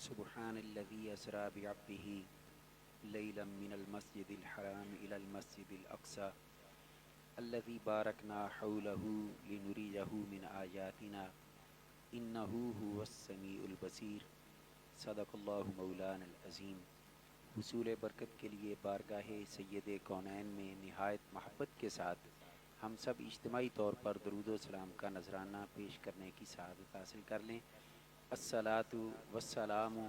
सुब्हानल्लज़ी अस्रा बिअब्दिही लैलन मिनल मस्जिदिल हराम इलल मस्जिदिल अक़सा अल्लज़ी बारकना हौलहू लिनुरियहू मिन आयातिना इन्नहू हुवस्समीउल बसीर। सदक़ल्लाहु मौलानल अज़ीम। हुसूल बरकत के लिए बारगाह सय्यद कौनैन में निहायत महब्बत के साथ हम सब इज्तिमाई तौर पर दरूद व सलाम का नजराना पेश करने की सआदत हासिल कर लें। अस्सलातु वस्सलामु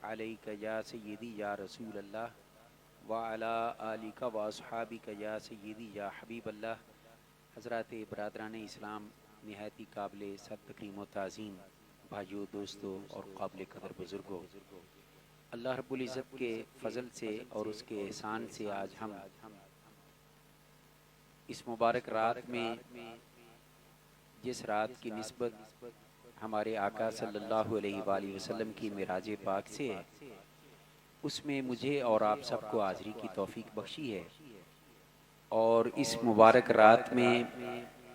अलैका या सय्यदी या रसूल अल्लाह व अला आलिका व अस्हाबिका या सय्यदी या हबीब अल्लाह। हज़रात बरादरान इस्लाम, निहायती काबिल सद तकरीम व ताज़ीम भाइयों, दोस्तों और काबिल कदर बुज़ुर्गों, अल्लाह रब्बुल इज़्ज़त के फ़ज़ल से और उसके एहसान से आज हम इस मुबारक रात में, जिस रात की निस्बत हमारे आका सल्लल्लाहु अलैहि वसल्लम की मिराज पाक से है, उसमें मुझे और आप सबको हाज़री की तौफीक बख्शी है। और इस मुबारक रात में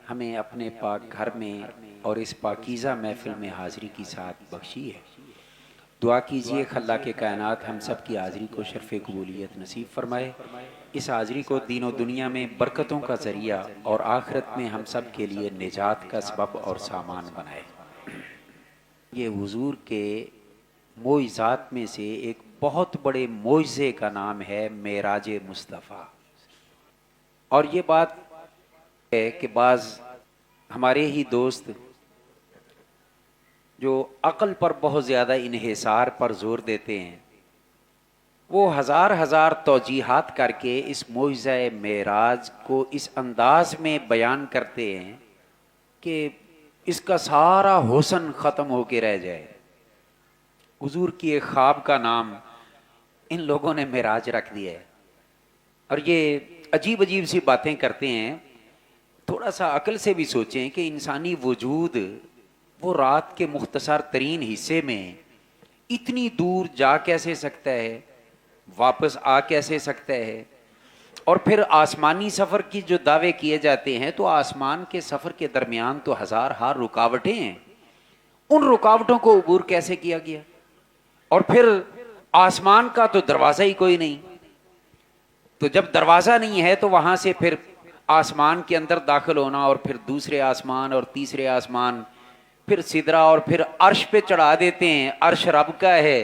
हमें अपने पाक घर में और इस पाकीज़ा महफ़िल में हाज़री की साथ बख्शी है। दुआ कीजिए अल्लाह के कायनात हम सब की हाज़री को शर्फ़ कबूलियत नसीब फरमाए। इस हाज़री को दीन और दुनिया में बरकतों का ज़रिया और आखिरत में हम सब के लिए निजात का सबब और सामान बनाए। ये हुजूर के मोइज़ात में से एक बहुत बड़े मोइज़े का नाम है मेराज मुस्तफ़ा। और ये बात है कि बाज़ हमारे ही दोस्त जो अक़ल पर बहुत ज़्यादा इन्हिसार पर ज़ोर देते हैं, वो हज़ार हज़ार तौजीहात करके इस मोइज़े मेराज को इस अंदाज में बयान करते हैं कि इसका सारा हुस्न ख़त्म होके रह जाए। हुजूर की एक ख्वाब का नाम इन लोगों ने मेराज रख दिया है और ये अजीब अजीब सी बातें करते हैं। थोड़ा सा अकल से भी सोचें कि इंसानी वजूद वो रात के मुख्तसर तरीन हिस्से में इतनी दूर जा कैसे सकता है, वापस आ कैसे सकता है। और फिर आसमानी सफ़र की जो दावे किए जाते हैं, तो आसमान के सफ़र के दरमियान तो हज़ार हार रुकावटें हैं, उन रुकावटों को अबूर कैसे किया गया। और फिर आसमान का तो दरवाज़ा ही कोई नहीं, तो जब दरवाज़ा नहीं है तो वहाँ से फिर आसमान के अंदर दाखिल होना और फिर दूसरे आसमान और तीसरे आसमान, फिर सिदरा और फिर अर्श पे चढ़ा देते हैं। अर्श रब का है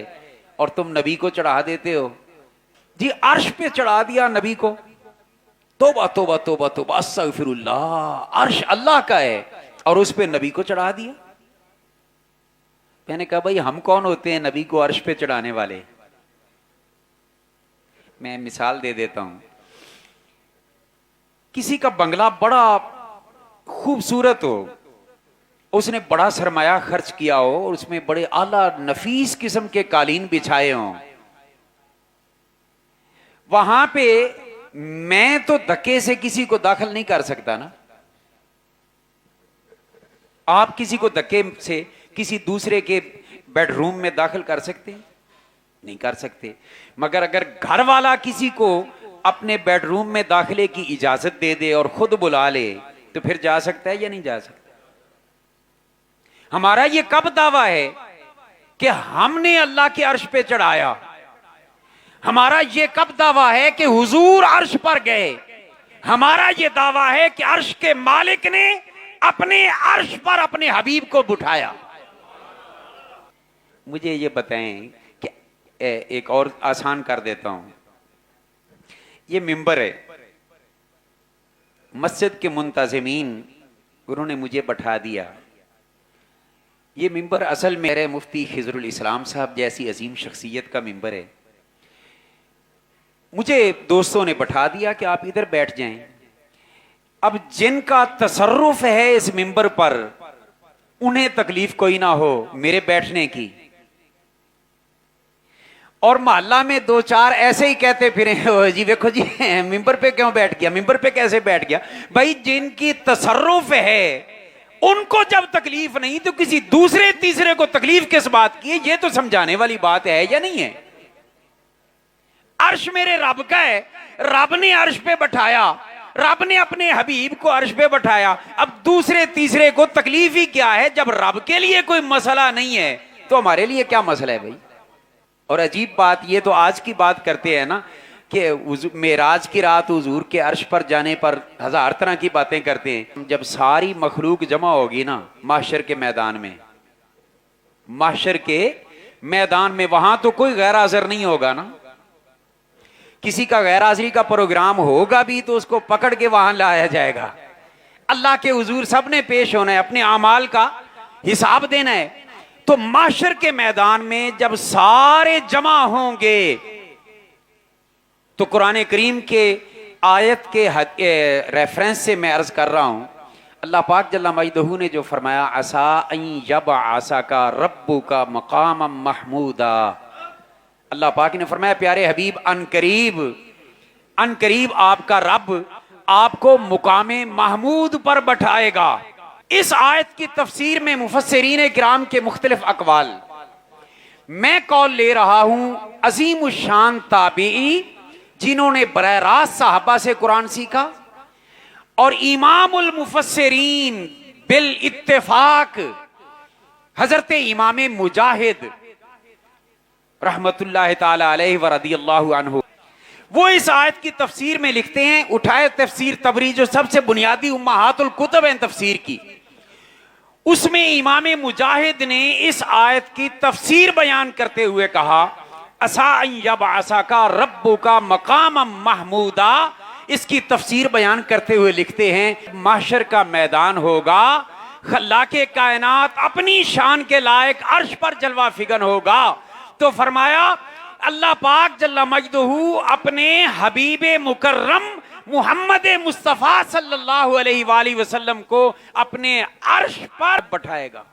और तुम नबी को चढ़ा देते हो जी। अर्श पे चढ़ा दिया नबी को, तोबा तोबा तोबा तोबा अस्तगफिरुल्लाह। अर्श अल्लाह का है और उस पे नबी को चढ़ा दिया। मैंने कहा भाई हम कौन होते हैं नबी को अर्श पे चढ़ाने वाले। मैं मिसाल दे देता हूं। किसी का बंगला बड़ा खूबसूरत हो, उसने बड़ा सरमाया खर्च किया हो और उसमें बड़े आला नफीस किस्म के कालीन बिछाए हों, वहां पे मैं तो धक्के से किसी को दाखिल नहीं कर सकता ना। आप किसी को धक्के से किसी दूसरे के बेडरूम में दाखिल कर सकते हैं? नहीं कर सकते। मगर अगर घर वाला किसी को अपने बेडरूम में दाखिले की इजाजत दे दे और खुद बुला ले, तो फिर जा सकता है या नहीं जा सकता। हमारा ये कब दावा है कि हमने अल्लाह के अर्श पे चढ़ाया? हमारा ये कब दावा है कि हुजूर अर्श पर गए? हमारा ये दावा है कि अर्श के मालिक ने अपने अर्श पर अपने हबीब को बिठाया। मुझे ये बताएं कि एक और आसान कर देता हूं। ये मिंबर है, मस्जिद के मुंतज़िमीन उन्होंने मुझे बैठा दिया। ये मिंबर असल में मेरे मुफ्ती खिजरुल इस्लाम साहब जैसी अजीम शख्सियत का मिंबर है। मुझे दोस्तों ने बैठा दिया कि आप इधर बैठ जाएं। अब जिनका तसर्रुफ है इस मिंबर पर, उन्हें तकलीफ कोई ना हो मेरे बैठने की। और मोहल्ला में दो चार ऐसे ही कहते फिरे, जी देखो जी मिंबर पे क्यों बैठ गया, मिंबर पे कैसे बैठ गया। भाई जिनकी तसर्रुफ है उनको जब तकलीफ नहीं तो किसी दूसरे तीसरे को तकलीफ किस बात की है, ये तो समझाने वाली बात है या नहीं है। अर्श मेरे रब का है, रब ने अर्श पे बैठाया, रब ने अपने हबीब को अर्श पे बैठाया। अब दूसरे तीसरे को तकलीफ ही क्या है। जब रब के लिए कोई मसला नहीं है तो हमारे लिए क्या मसला है भाई। और अजीब बात, ये तो आज की बात करते हैं ना कि मेराज की रात हुजूर के अर्श पर जाने पर हजार तरह की बातें करते हैं। जब सारी मखलूक जमा होगी ना माशर के मैदान में, माशर के मैदान में, वहां तो कोई गैर हाजिर नहीं होगा ना। किसी का गैर हाजिरी का प्रोग्राम होगा भी तो उसको पकड़ के वहां लाया जाएगा। अल्लाह के हुजूर सबने पेश होना है, अपने अमाल का हिसाब देना है। तो माशर के मैदान में जब सारे जमा होंगे तो कुरान करीम के आयत के रेफरेंस से मैं अर्ज कर रहा हूं, अल्लाह पाक जल्ला मजदहू ने जो फरमाया, असा अन यब आसा का रब्बु का मकाम महमूदा। अल्लाह पाक ने फरमाया, प्यारे हबीब अन करीब आपका रब आपको मुकामे महमूद पर बैठाएगा। इस आयत की तफसीर में मुफस्सिरीन किराम के मुख्तलिफ अकवाल, मैं कौल ले रहा हूं अजीम शान ताबीई जिन्होंने बरह रास्त साहबा से कुरान सीखा, और इमामुल मुफस्सिरीन बिल इत्तेफाक हजरत इमाम मुजाहिद रहमतुल्लाह ताला अलैहि व रदियल्लाहु अन्हु, वो इस आयत की तफसीर में लिखते हैं, उठाए तफसीर तबरी जो सबसे बुनियादी उम्महातुल कुतुब है तफसीर की, उसमें इमाम मुजाहिद ने इस आयत की तफसीर बयान करते हुए कहा, असा यब आसा का रब्बु का मकाम महमूदा। इसकी तफसीर बयान करते हुए लिखते हैं, माशर का मैदान होगा, खल्लाके कायनात अपनी शान के लायक अर्श पर जलवा फिगन होगा। तो फरमाया अल्लाह पाक जल्ला मजदहू अपने हबीबे मुकर्रम मुहम्मद मुस्तफ़ा सल्लल्लाहु अलैहि वसल्लम को अपने अर्श पर बैठाएगा।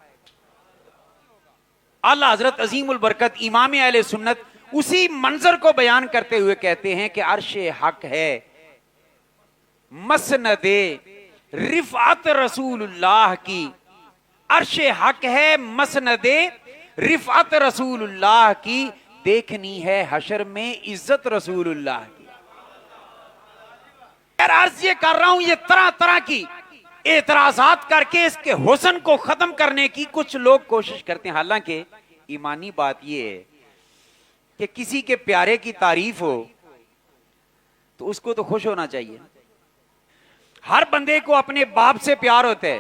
आला हजरत अजीमुल बरकत इमाम अहले सुन्नत उसी मंजर को बयान करते हुए कहते हैं कि अर्श हक है मसनदे रिफात रसूलुल्लाह की, अर्श हक है मसनदे रिफात रसूलुल्लाह की, देखनी है हशर में इज्जत रसूलुल्लाह की। यार अर्ज ये कर रहा हूं, ये तरह तरह की एतराजात करके इसके हुस्न को खत्म करने की कुछ लोग कोशिश करते हैं। हालांकि ईमानी बात ये है कि किसी के प्यारे की तारीफ हो तो उसको तो खुश होना चाहिए। हर बंदे को अपने बाप से प्यार होता है।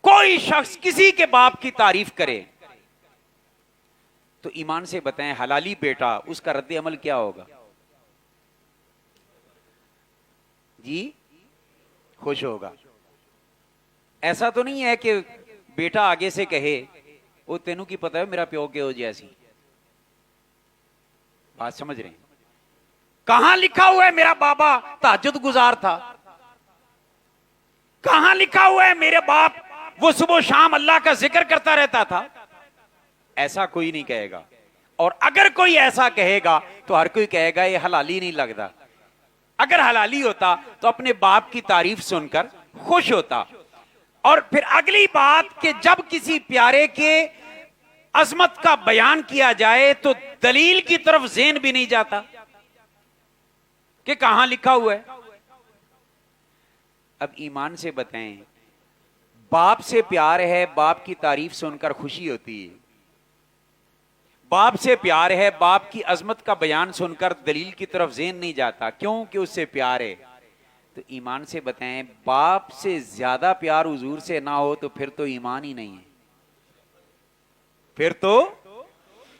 कोई शख्स किसी के बाप की तारीफ करे तो ईमान से बताएं, हलाली बेटा, उसका रद्द अमल क्या होगा? जी खुश होगा। ऐसा तो नहीं है कि बेटा आगे से कहे, वो तेनू की पता है मेरा प्यो के हो जैसी। बात समझ रहे हैं? कहां लिखा हुआ है मेरा बाबा तहज्जुद गुजार था? कहां लिखा हुआ है मेरे बाप वो सुबह शाम अल्लाह का जिक्र करता रहता था? ऐसा कोई नहीं कहेगा। और अगर कोई ऐसा कहेगा तो हर कोई कहेगा ये हलाली नहीं लगता। अगर हलाली होता तो अपने बाप की तारीफ सुनकर खुश होता। और फिर अगली बात कि जब किसी प्यारे के अजमत का बयान किया जाए तो दलील की तरफ ज़हन भी नहीं जाता कि कहां लिखा हुआ है। अब ईमान से बताएं, बाप से प्यार है, बाप की तारीफ सुनकर खुशी होती है। बाप से प्यार है, बाप की अजमत का बयान सुनकर दलील की तरफ ज़हन नहीं जाता, क्यों? कि उससे प्यार है। तो ईमान से बताएं, बाप से ज्यादा प्यार हुजूर से ना हो तो फिर तो ईमान ही नहीं है। फिर तो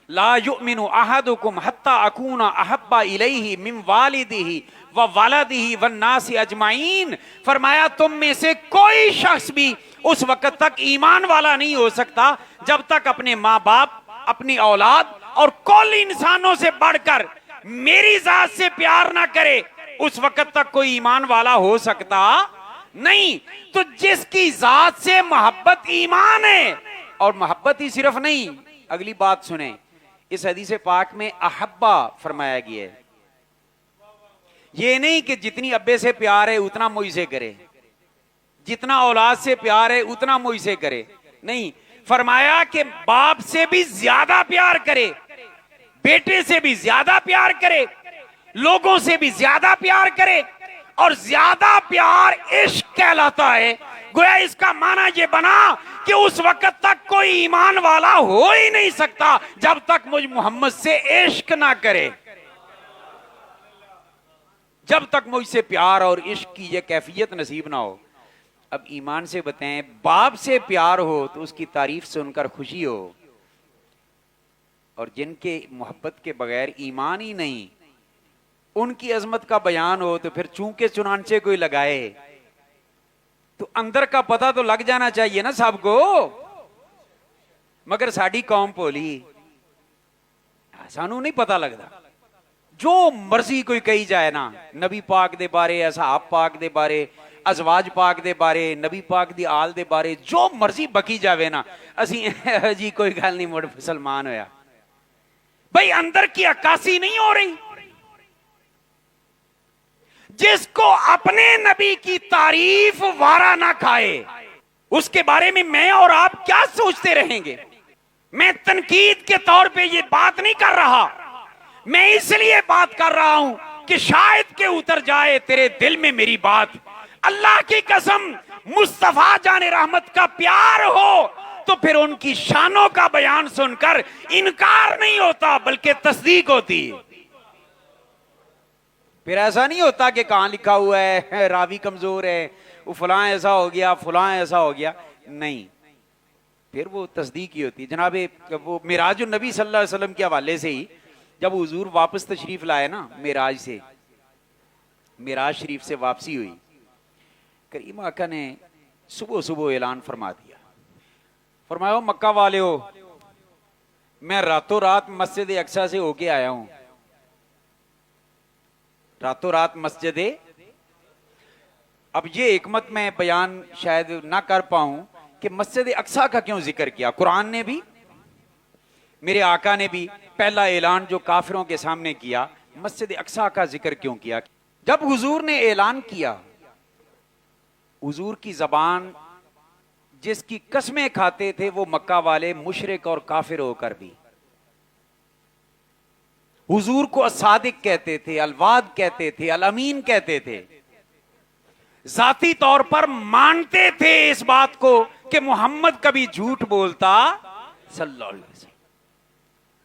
ला युमिनु अहदुकुम हत्ता अकूना अहब्बा इलैहि मिन वालिदिही व वलदिही वन नासी अजमाइन। फरमाया तुम में से कोई शख्स भी उस वक्त तक ईमान वाला नहीं हो सकता जब तक अपने माँ बाप, अपनी औलाद और कुल इंसानों से बढ़कर मेरी जात से प्यार ना करे, उस वक्त तक कोई ईमान वाला हो सकता नहीं। तो जिसकी जात से मोहब्बत ईमान है, और मोहब्बत ही सिर्फ नहीं, अगली बात सुने, इस हदीस पाक में अहब्बा फरमाया गया है। ये नहीं कि जितनी अब्बे से प्यार है उतना मुझसे करे, जितना औलाद से प्यार है उतना मुझसे करे, नहीं, फरमाया कि बाप से भी ज्यादा प्यार करे, बेटे से भी ज्यादा प्यार करे, लोगों से भी ज्यादा प्यार करे, और ज्यादा प्यार इश्क कहलाता है। गोया इसका माना यह बना कि उस वक्त तक कोई ईमान वाला हो ही नहीं सकता जब तक मुझ मोहम्मद से इश्क ना करे, जब तक मुझसे प्यार और इश्क की यह कैफियत नसीब ना हो। अब ईमान से बताएं, बाप से प्यार हो तो उसकी तारीफ सुनकर खुशी हो, और जिनके मोहब्बत के बगैर ईमान ही नहीं, उनकी अजमत का बयान हो तो फिर चूंकि चुनांचे कोई लगाए तो अंदर का पता तो लग जाना चाहिए ना सबको। मगर साड़ी कौम भोली, सानू नहीं पता लगता, जो मर्जी कोई कही जाए ना, नबी पाक दे बारे, असहाब पाक दे बारे, अजवाज पाक दे बारे, नबी पाक दी आल दे बारे जो मर्जी बकी जावे ना, असी जी कोई गल नहीं, मुड़ मुसलमान होया। भाई अंदर की अक्कासी नहीं हो रही। जिसको अपने नबी की तारीफ वारा ना खाए, उसके बारे में मैं और आप क्या सोचते रहेंगे। मैं तनकीद के तौर पे ये बात नहीं कर रहा, मैं इसलिए बात कर रहा हूं कि शायद के उतर जाए तेरे दिल में मेरी बात। अल्लाह की कसम, मुस्तफा जाने रहमत का प्यार हो तो फिर उनकी शानों का बयान सुनकर इनकार नहीं होता बल्कि तस्दीक होती है। फिर ऐसा नहीं होता कि कहां लिखा हुआ है रावी कमजोर है, वो फलां ऐसा हो गया, फलां ऐसा हो गया, नहीं, फिर वो तस्दीक ही होती है। जनाब वो मिराजुन नबी सल्लल्लाहु अलैहि वसल्लम के हवाले से ही जब हुजूर वापस तशरीफ लाए ना, मिराज से, मिराज शरीफ से वापसी हुई, करीम आका ने सुबह सुबह ऐलान फरमा दिया, फरमाया मक्का वाले हो, मैं रातों रात मस्जिद अक्सा से होके आया हूं, रातों रात मस्जिद। अब ये हिकमत मैं बयान शायद ना कर पाऊं कि मस्जिद अक्सा का क्यों जिक्र किया। कुरान ने भी, मेरे आका ने भी पहला ऐलान जो काफिरों के सामने किया, मस्जिद अक्सा का जिक्र क्यों किया। जब हुजूर ने ऐलान किया, हुजूर की जबान जिसकी कसमें खाते थे वो मक्का वाले मुशरिक और काफिर होकर भी हुजूर को असादिक कहते थे, अलवाद कहते थे, अल अमीन कहते थे, जाती तौर पर मानते थे इस बात को कि मोहम्मद कभी झूठ बोलता सल्लल्लाहु अलैहि वसल्लम,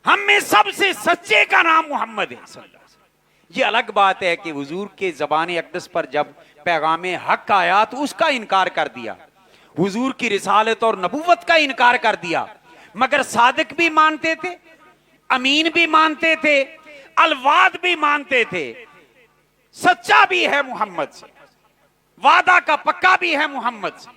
हम में सबसे सच्चे का नाम मोहम्मद है सल्लल्लाहु अलैहि वसल्लम। ये अलग बात है कि हुजूर के ज़बान अक़दस पर जब पैगाम हक आया तो उसका इनकार कर दिया, हुजूर की रिसालत और नबूवत का इनकार कर दिया। मगर सादिक भी मानते थे, अमीन भी मानते थे, अलवाद भी मानते थे, सच्चा भी है मोहम्मद से, वादा का पक्का भी है मोहम्मद से,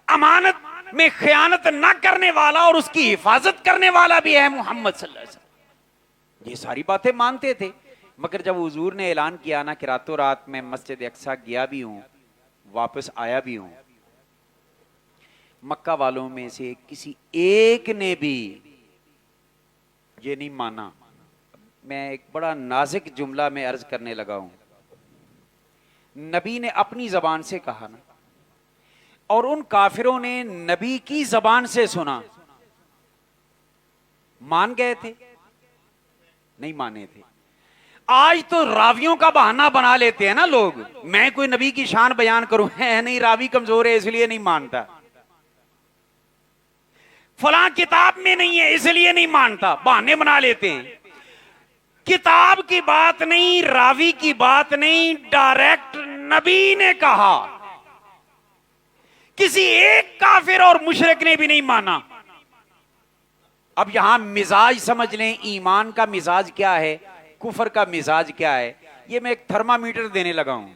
अमानत में खयानत न करने वाला और उसकी हिफाजत करने वाला भी है मोहम्मद सल्लल्लाहु अलैहि वसल्लम। ये सारी बातें मानते थे। मगर जब हुजूर ने ऐलान किया ना कि रातों रात मैं मस्जिद अक्सा गया भी हूं, वापस आया भी हूं, मक्का वालों में से किसी एक ने भी ये नहीं माना। मैं एक बड़ा नाजुक जुमला में अर्ज करने लगा हूं, नबी ने अपनी जबान से कहा ना, और उन काफिरों ने नबी की जबान से सुना, मान गए थे? नहीं माने थे। आज तो रावियों का बहाना बना लेते हैं ना लोग, मैं कोई नबी की शान बयान करूं, है नहीं रावी कमजोर है इसलिए नहीं मानता, फलां किताब में नहीं है इसलिए नहीं मानता, बहाने बना लेते हैं। किताब की बात नहीं, रावी की बात नहीं, डायरेक्ट नबी ने कहा, किसी एक काफिर और मुशरिक ने भी नहीं माना। अब यहां मिजाज समझ लें, ईमान का मिजाज क्या है, कुफर का मिजाज क्या है, ये मैं एक थर्मामीटर देने लगा हूं।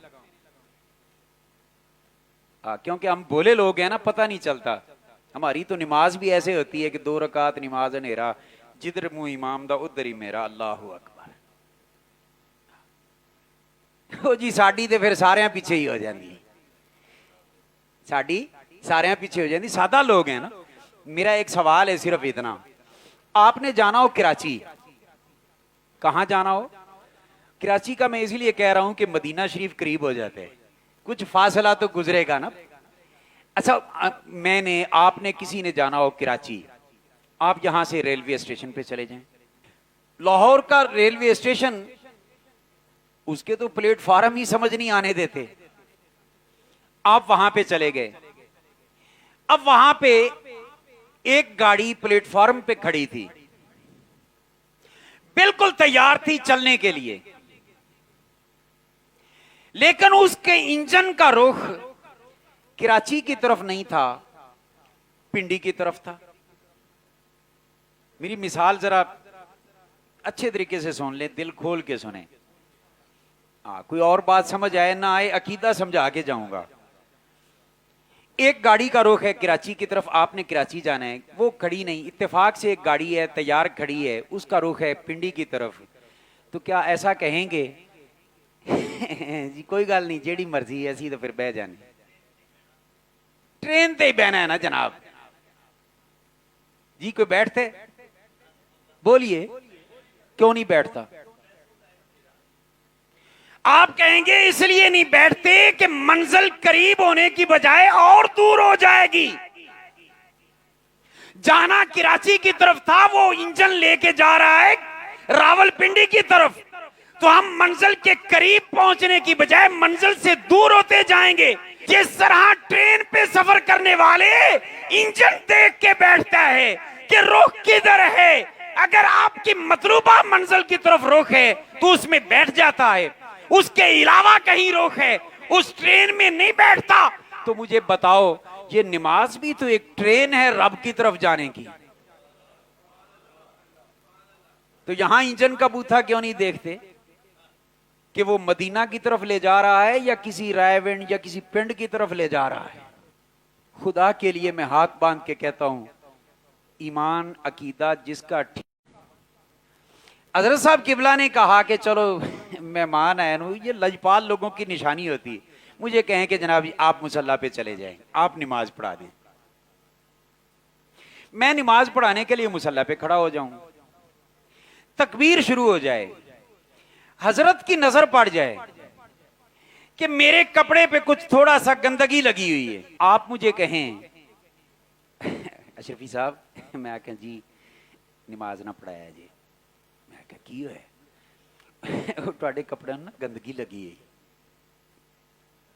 क्योंकि हम बोले लोग हैं ना, पता नहीं चलता। हमारी तो नमाज भी ऐसे होती है कि 2 रकात नमाज नेरा, जिधर मुंह इमाम दा उधर ही मेरा, अल्लाहु अकबर। ओ जी साडी ते फिर सारे पीछे ही हो जाती, साडी सारे पीछे हो जाती, सादा लोग हैं ना। मेरा एक सवाल है सिर्फ इतना, आपने जाना हो कराची, कहां जाना हो? कराची का मैं इसलिए कह रहा हूं कि मदीना शरीफ करीब हो जाते हैं, कुछ फासला तो गुजरेगा ना। अच्छा, आपने किसी ने जाना हो कराची, आप यहां से रेलवे स्टेशन पे चले जाएं, लाहौर का रेलवे स्टेशन, उसके तो प्लेटफार्म ही समझ नहीं आने देते। आप वहां पे चले गए। अब वहां पे एक गाड़ी प्लेटफॉर्म पे खड़ी थी, बिल्कुल तैयार थी चलने के लिए, लेकिन उसके इंजन का रुख कराची की तरफ नहीं था, पिंडी की तरफ था। मेरी मिसाल जरा अच्छे तरीके से सुन ले, दिल खोल के सुने। कोई और बात समझ आए ना आए, अकीदा समझा के जाऊंगा। एक गाड़ी का रुख है कराची की तरफ, आपने कराची जाना है, वो खड़ी नहीं, इत्तेफाक से एक गाड़ी है तैयार खड़ी है, उसका रुख है पिंडी की तरफ। तो क्या ऐसा कहेंगे जी कोई गल नहीं, जेड़ी मर्जी है असी तो फिर बह जाने, ट्रेन ते ही बहना है ना जनाब जी, कोई बैठते? बोलिए क्यों नहीं बैठता? आप कहेंगे इसलिए नहीं बैठते कि मंजिल करीब होने की बजाय और दूर हो जाएगी। जाना कराची की तरफ था, वो इंजन लेके जा रहा है रावलपिंडी की तरफ, तो हम मंजिल के करीब पहुंचने की बजाय मंजिल से दूर होते जाएंगे। जिस तरह ट्रेन पे सफर करने वाले इंजन देख के बैठता है कि रुख किधर है, अगर आपकी मतलूबा मंजिल की तरफ रुख है तो उसमें बैठ जाता है, उसके अलावा कहीं रुख है उस ट्रेन में नहीं बैठता। तो मुझे बताओ, ये नमाज भी तो एक ट्रेन है रब की तरफ जाने की, तो यहां इंजन का बूथा क्यों नहीं देखते कि वो मदीना की तरफ ले जा रहा है या किसी रायविंड या किसी पिंड की तरफ ले जा रहा है? खुदा के लिए मैं हाथ बांध के कहता हूं, ईमान अकीदा जिसका ठीक। हजरत साहब किबला ने कहा कि चलो मेहमान आए नो, ये लजपाल लोगों की निशानी होती, मुझे कहें कि जनाब आप मुसल्ला पे चले जाएं, आप नमाज पढ़ा दें। मैं नमाज पढ़ाने के लिए मुसल्ला पे खड़ा हो जाऊं, तकबीर शुरू हो जाए, हजरत की नजर पड़ जाए कि मेरे कपड़े पे कुछ थोड़ा सा गंदगी लगी हुई है, आप मुझे कहें अशरफी साहब, मैं आख्या जी नमाज ना पढ़ाया जी, मैं आख्या की है तुहाडे कपड़े ना गंदगी लगी है।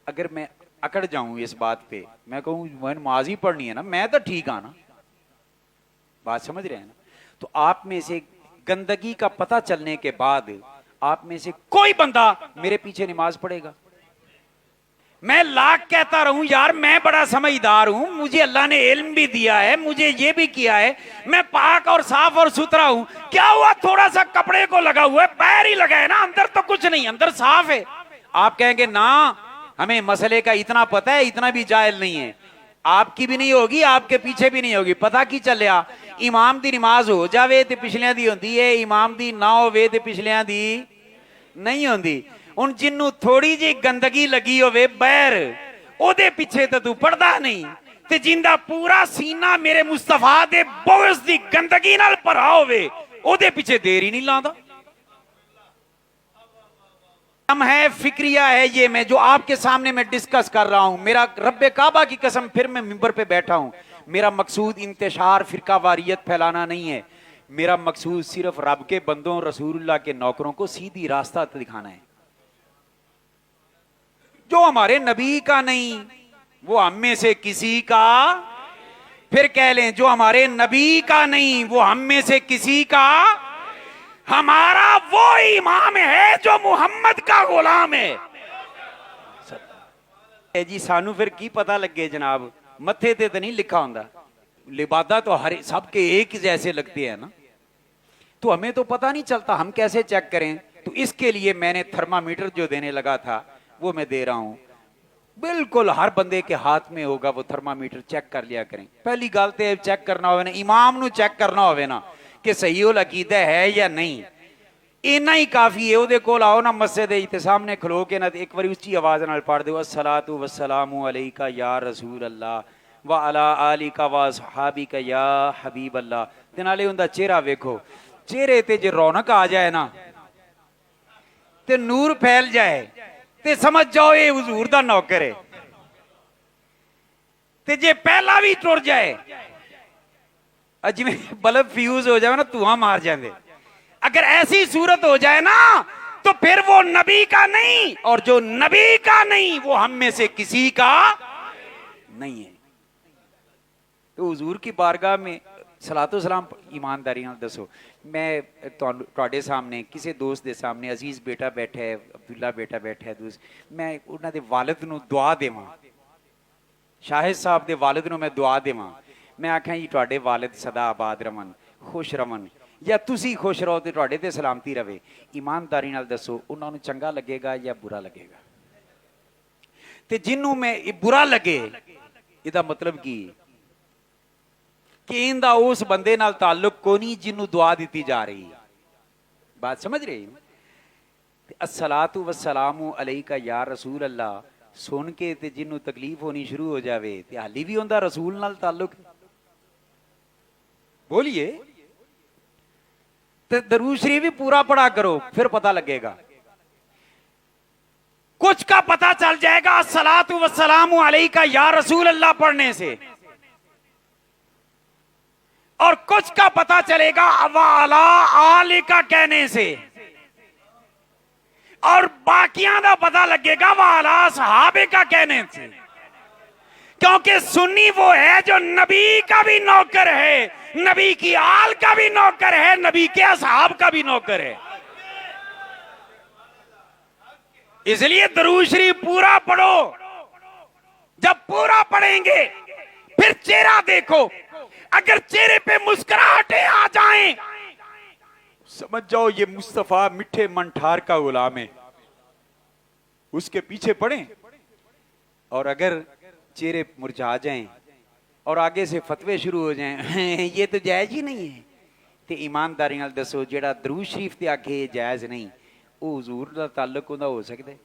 अगर मैं अकड़ जाऊं इस बात पे, मैं कहूं मैं नमाज ही पढ़नी है ना, मैं तो ठीक आ ना, बात समझ रहे हैं ना? तो आप में से गंदगी का पता चलने के बाद आप में से कोई बंदा मेरे पीछे नमाज पढ़ेगा? मैं लाख कहता रहूं यार मैं बड़ा समझदार हूं, मुझे अल्लाह ने इल्म भी दिया है, मुझे ये भी किया है, मैं पाक और साफ और सुथरा हूं, क्या हुआ थोड़ा सा कपड़े को लगा हुआ है, पैर ही लगा है ना, अंदर तो कुछ नहीं, अंदर साफ है। आप कहेंगे ना हमें मसले का इतना पता है, इतना भी जाहिल नहीं है। आपकी भी नहीं होगी, आपके पीछे भी नहीं होगी, पता की चलिया इमाम दी नमाज हो जावे ते पिछलियां दी होंदी है, इमाम दी ना होवे ते पिछलियां दी नहीं होंदी। हुण जिन्नू थोड़ी जी गंदगी लगी होवे बैर, ओदे पीछे तो तू पढ़दा नहीं, ते जिंदा पूरा सीना मेरे मुस्तफा दे बोझ दी गंदगी नाल भरा होवे ओदे पीछे देर ही नहीं लांदा। हम है फिक्रिया है ये मैं जो आपके सामने मैं डिस्कस कर रहा हूं, मेरा रब्बे काबा की कसम फिर मैं मिंबर पे बैठा हूं, मेरा मकसूद इंतशार फिरका वारियत फैलाना नहीं है, मेरा मकसूद सिर्फ रब के बंदों रसूलुल्लाह के नौकरों को सीधी रास्ता दिखाना है। जो हमारे नबी का नहीं वो हम में से किसी का, फिर कह लें जो हमारे नबी का नहीं वो हम में से किसी का, हमारा वो इमाम है जो मुहम्मद का गुलाम है जी। सानू फिर की पता लगे जनाब, मथे ते तो नहीं लिखा होंदा, लिबादा तो हर सबके एक जैसे लगते हैं ना, तो हमें तो पता नहीं चलता, हम कैसे चेक करें? तो इसके लिए मैंने थर्मामीटर जो देने लगा था वो मैं दे रहा हूं, बिल्कुल हर बंदे के हाथ में होगा वो थर्मामीटर, चेक कर लिया करें। पहली गल तो चेक करना होवे ना, इमाम नू चेक करना होवे ना कि सही उल अकीदा है या नहीं, इना ही काफी है। ओदे कोल आओ ना मस्जिद दे सामने खलो के ना एक बार उच्ची आवाज नाल पढ़ दो, अस्सलातु वस्सलामु अलैका या रसूल अल्लाह व अला आलिका व असहाबिका या हबीब अल्लाह, ते नाले उनदा चेहरा वेखो, चेहरे ते जे रौनक आ जाए ना ते नूर फैल जाए ते समझ जाओ ये हुजूर दा नौकर है, ते जे पहला भी टुर जाए जिवें बल्ब फ्यूज हो जाए ना धुआं मार जाते, अगर ऐसी सूरत हो जाए ना तो तो फिर वो नबी का नहीं, और जो नबी का नहीं वो हम में से किसी का नहीं है। तो हुजूर की बारगाह में सलातो सलाम, ईमानदारी नाल दसो, मैं तुहाडे सामने किसी दोस्त के सामने अजीज बेटा बैठा है, अब्दुल्ला बेटा बैठा है दोस्त, मैं उन्होंने वालिद नूं दुआ देवां, शाहिद साहब के वालिद नूं मैं दुआ देवां, मैं आख्या जी तुहाडे वालिद सदा आबाद रवन, खुश रवन, या तुसी खुश रहो तो तुहाडे ते सलामती रवे, ईमानदारी नाल दसो उन्होंने चंगा लगेगा या बुरा लगेगा? ते जिन्हों मैं बुरा लगे, इहदा मतलब की कि इनका उस बंदे नाल ताल्लुक को नहीं जिन्हों दुआ दी जा रही। बात समझ रहे? अस्सलातु वस्सलामु अलैका या रसूल अल्लाह सुन के ते जिन्हों तकलीफ होनी शुरू हो जाए ते हाली भी उनका रसूल नाल ताल्लुक। बोलिए, तो दरूद शरीफ भी पूरा पढ़ा करो, फिर पता लगेगा। कुछ का पता चल जाएगा अस्सलातु वस्सलामु अलैका या रसूल अल्लाह पढ़ने से, और कुछ का पता चलेगा वाला आले का कहने से, और बाकियां का पता लगेगा वाला सहाबे का कहने से। क्योंकि सुन्नी वो है जो नबी का भी नौकर है, नबी की आल का भी नौकर है, नबी के असहाब का भी नौकर है। इसलिए दरूद शरीफ पूरा पढ़ो। जब पूरा पढ़ेंगे फिर चेहरा देखो, अगर चेहरे पे मुस्कुराहटें आ जाएं, समझ जाओ ये मुस्तफा मिठे मनठार का गुलाम है, उसके पीछे पड़े। और अगर चेहरे मुरझा जाएं और आगे से फतवे शुरू हो जाएं ये तो जायज ही नहीं है, तो ईमानदारी नाल दसो जेड़ा दरूद शरीफ ते आखे जायज नहीं, वो हुजूर दा ताल्लुक उहदा हो सकता है?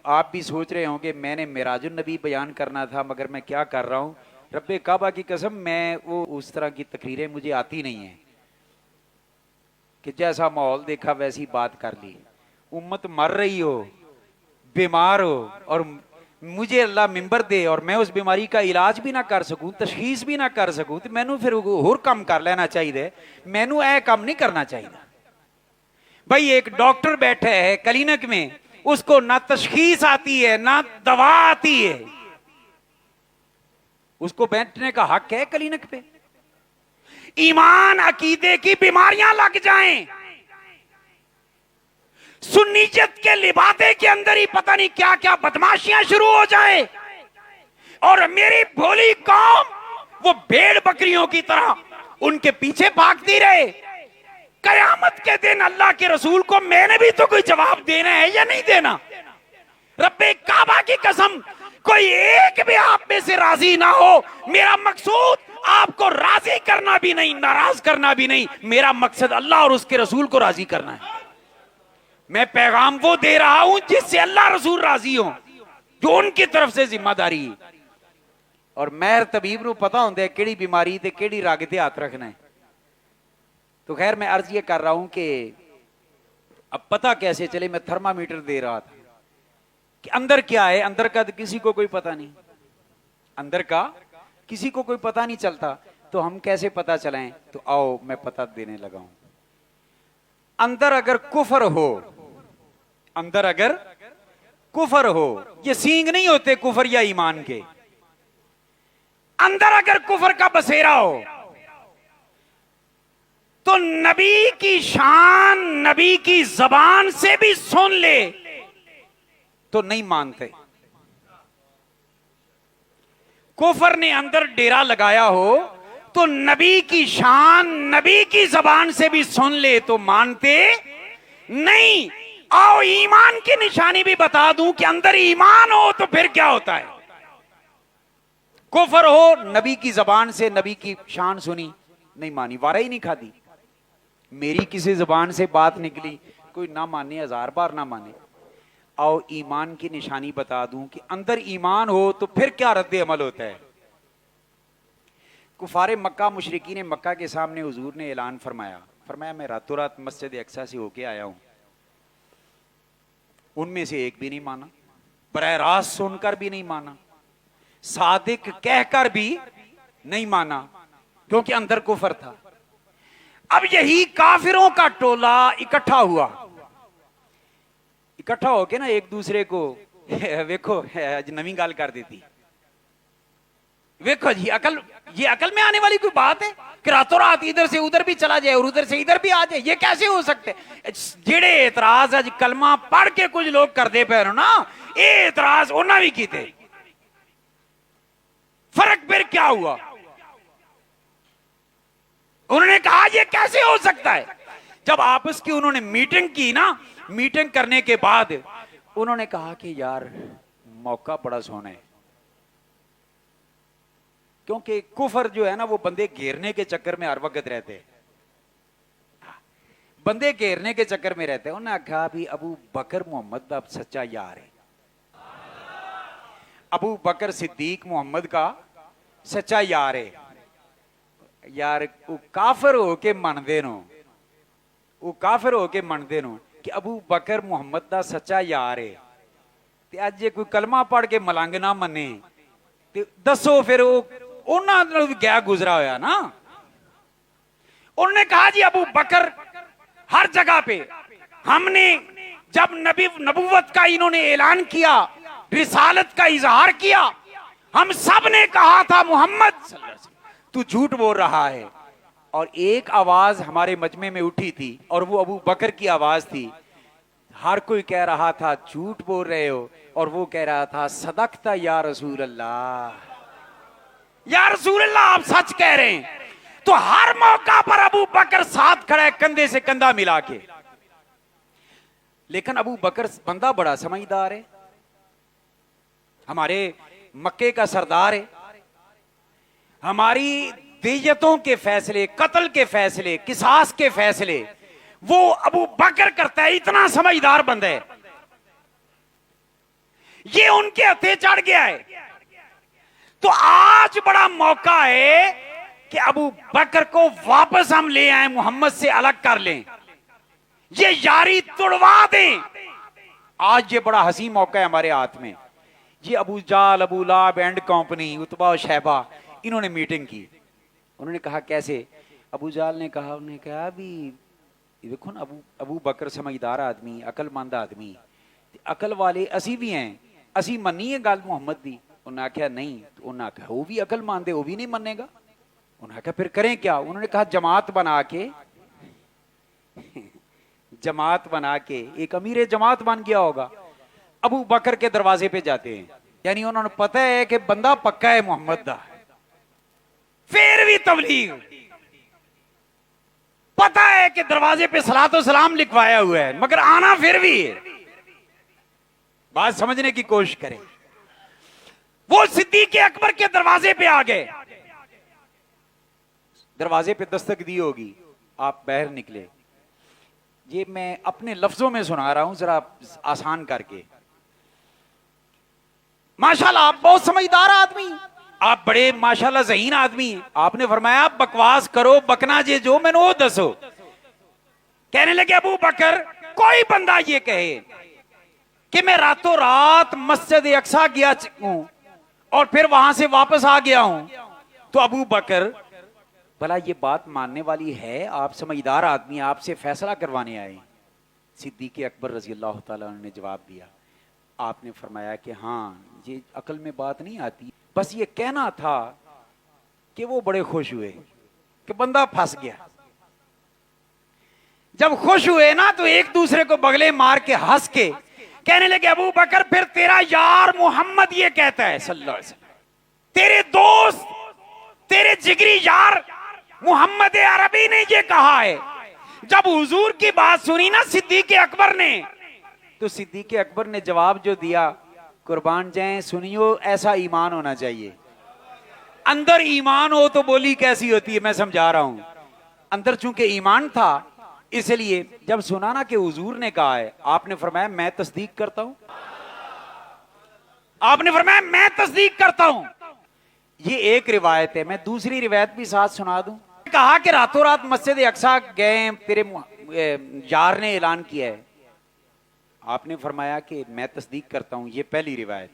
आप भी सोच रहे होंगे मैंने मिराजुन नबी बयान करना था, मगर मैं क्या कर रहा हूं, रब्बे काबा की कसम मैं वो उस तरह की तकरीरें मुझे आती नहीं है कि जैसा माहौल देखा वैसी बात कर ली। उम्मत मर रही हो, बीमार हो, और मुझे अल्लाह मिंबर दे और मैं उस बीमारी का इलाज भी ना कर सकूं, तशखीस भी ना कर सकूं, तो मैनू फिर होर काम कर लेना चाहिए, मैनू ऐ काम नहीं करना चाहिए। भाई एक डॉक्टर बैठा है क्लिनिक में, उसको ना तशखीस आती है ना दवा आती है, उसको बैठने का हक है क्लिनिक पे? ईमान अकीदे की बीमारियां लग जाएं, सुन्नीयत के लिबादे के अंदर ही पता नहीं क्या क्या बदमाशियां शुरू हो जाए, और मेरी भोली कौम वो भेड़ बकरियों की तरह उनके पीछे भागती रहे। कयामत के दिन अल्लाह के रसूल को मैंने भी तो कोई जवाब देना है या नहीं देना? रब्बे काबा की कसम, कोई एक भी आप में से राजी ना हो, मेरा मकसूद आपको राजी करना भी नहीं, नाराज करना भी नहीं, मेरा मकसद अल्लाह और उसके रसूल को राजी करना है। मैं पैगाम वो दे रहा हूं जिससे अल्लाह रसूल राजी हो, जो उनकी तरफ से जिम्मेदारी। और महर तबीब नूं पता होंदा है केड़ी बीमारी ते केड़ी रग ते हाथ रखना है। तो खैर मैं अर्ज ये कर रहा हूं कि अब पता कैसे चले, मैं थर्मामीटर दे रहा था कि अंदर क्या है, अंदर का तो किसी को कोई पता नहीं, अंदर का किसी को कोई पता नहीं चलता, तो हम कैसे पता चलाएं? तो आओ मैं पता देने लगा हूं। अंदर अगर कुफर हो, अंदर अगर कुफर हो, ये सींग नहीं होते कुफर या ईमान के, अंदर अगर कुफर का बसेरा हो तो नबी की शान नबी की जबान से भी सुन ले तो नहीं मानते। कुफर ने अंदर डेरा लगाया हो तो नबी की शान नबी की जबान से भी सुन ले तो मानते नहीं। आओ ईमान की निशानी भी बता दूं कि अंदर ईमान हो तो फिर क्या होता है। कुफर हो, नबी की जबान से नबी की शान सुनी, नहीं मानी, वारा ही नहीं खादी। मेरी किसी जबान से बात निकली, कोई ना माने, 1000 बार ना माने। आओ ईमान की निशानी बता दूं कि अंदर ईमान हो तो फिर क्या रद्द अमल होता है। कुफारे मक्का मुशरिकीन मक्का के सामने हुजूर ने ऐलान फरमाया मैं रातों रात मस्जिद अक्सा से होके आया हूं। उनमें से एक भी नहीं माना, बरह रास्त सुनकर भी नहीं माना, सादिक कहकर भी नहीं माना, क्योंकि अंदर कुफर था। अब यही काफिरों का टोला इकट्ठा हुआ इकट्ठा होके ना एक दूसरे को वेखो अज नवी गल कर दी। वेखो जी अकल, ये अकल में आने वाली कोई बात है कि रातों रात इधर से उधर भी चला जाए और उधर से इधर भी आ जाए? ये कैसे हो सकते? जेड़े एतराज अज कलमा पढ़ के कुछ लोग करते पे ना, ये एतराज उन्हें भी किए। फर्क फिर क्या हुआ? उन्होंने कहा ये कैसे हो सकता है? जब आपस की उन्होंने मीटिंग की ना, मीटिंग करने के बाद उन्होंने कहा कि यार मौका बड़ा सोना है, क्योंकि कुफर जो है ना वो बंदे घेरने के चक्कर में हर वक्त रहते हैं, बंदे घेरने के चक्कर में रहते हैं। उन्होंने कहा भी अबू बकर मोहम्मद का सच्चा यार है, अबू बकर सिद्दीक मोहम्मद का सच्चा यार है। यार वो काफिर होके मनदे नो, वो काफिर होके मनदे नो कि अबू बकर मोहम्मद का सच्चा यार है, ते अज जे कोई कलमा पढ़ के मलंग ना मने ते दसो फिर वो उन्होंने गया गुजरा होया ना। उन्होंने कहा जी अबू बकर हर जगह पे, हमने जब नबूवत का इन्होंने ऐलान किया, रिसालत का इजहार किया, हम सब ने कहा था मोहम्मद तू झूठ बोल रहा है। और एक आवाज हमारे मजमे में उठी थी और वो अबू बकर की आवाज थी। हर कोई कह रहा था झूठ बोल रहे हो, और वो कह रहा था सदकता या रसूल अल्लाह, या रसूल अल्लाह आप सच कह रहे हैं। तो हर मौका पर अबू बकर साथ खड़ा है कंधे से कंधा मिला के। लेकिन अबू बकर बंदा बड़ा समझदार है, हमारे मक्के का सरदार है, हमारी दियतों के फैसले, कत्ल के फैसले, किसास के फैसले वो अबू बकर करता है। इतना समझदार बंदा है, ये उनके हथे चढ़ गया है। तो आज बड़ा मौका है कि अबू बकर को वापस हम ले आए, मोहम्मद से अलग कर लें, ये यारी तोड़वा दें। आज ये बड़ा हसी मौका है हमारे हाथ में। ये अबू जाल, अबू लाब एंड कंपनी, उतबा और शहबा, इन्होंने मीटिंग की। उन्होंने कहा कैसे? अबू जाल ने कहा, उन्होंने कहा भी देखो ना अबू बकर समझदार आदमी, अकलमंद आदमी, अकल वाले असी भी हैं, असी मनी है गल मुहम्मद दी। उन्हें आख्या नहीं, तो उन्हें आख्या वो भी अकलमंद है, वो भी नहीं मनेगा। उन्हें आख्या फिर करें क्या? उन्होंने कहा जमात बना के जमात बना के एक अमीर जमात बन गया होगा, अबू बकर के दरवाजे पे जाते हैं। यानी उन्होंने पता है कि बंदा पक्का है मोहम्मद दा, फिर भी तबलीग, पता है कि दरवाजे पे सलातो सलाम लिखवाया हुआ है, मगर आना फिर भी है। बात समझने की कोशिश करें। वो सिद्दीक अकबर के दरवाजे पे आ गए, दरवाजे पे दस्तक दी होगी, आप बाहर निकले। ये मैं अपने लफ्जों में सुना रहा हूं जरा आसान करके। माशाल्लाह आप बहुत समझदार आदमी, आप बड़े माशाल्लाह ज़हीन आदमी। आपने फरमाया बकवास करो, बकना जे जो मैंने वो दसो। कहने लगे अबू बकर कोई बंदा ये कहे कि मैं रातों रात मस्जिद अक्सा गया हूं और फिर वहां से वापस आ गया हूं, तो अबू बकर भला ये बात मानने वाली है? आप समझदार आदमी, आपसे फैसला करवाने आए। सिद्दीक अकबर रजी अल्लाह तआला अन्हु ने जवाब दिया। आपने फरमाया कि हाँ ये अकल में बात नहीं आती, बस ये कहना था कि वो बड़े खुश हुए कि बंदा फंस गया। जब खुश हुए ना तो एक दूसरे को बगले मार के हंस के कहने लगे अबू बकर फिर तेरा यार मोहम्मद ये कहता है सल्लल्लाहु अलैहि वसल्लम, तेरे दोस्त, तेरे जिगरी यार मोहम्मद अरबी ने ये कहा है। जब हुजूर की बात सुनी ना सिद्दीक अकबर ने, तो सिद्दीक अकबर ने जवाब जो दिया, कुर्बान जाएं सुनियो, ऐसा ईमान होना चाहिए। अंदर ईमान हो तो बोली कैसी होती है, मैं समझा रहा हूं। अंदर चूंकि ईमान था, इसलिए जब सुना ना कि हुजूर ने कहा है, आपने फरमाया मैं तस्दीक करता हूं। आपने फरमाया मैं तस्दीक करता हूं। ये एक रिवायत है, मैं दूसरी रिवायत भी साथ सुना दूं। कहा कि रातों रात मस्जिद अक्सा गए, तेरे यार ने ऐलान किया है। आपने फरमाया कि मैं तस्दीक करता हूं। ये पहली रिवायत।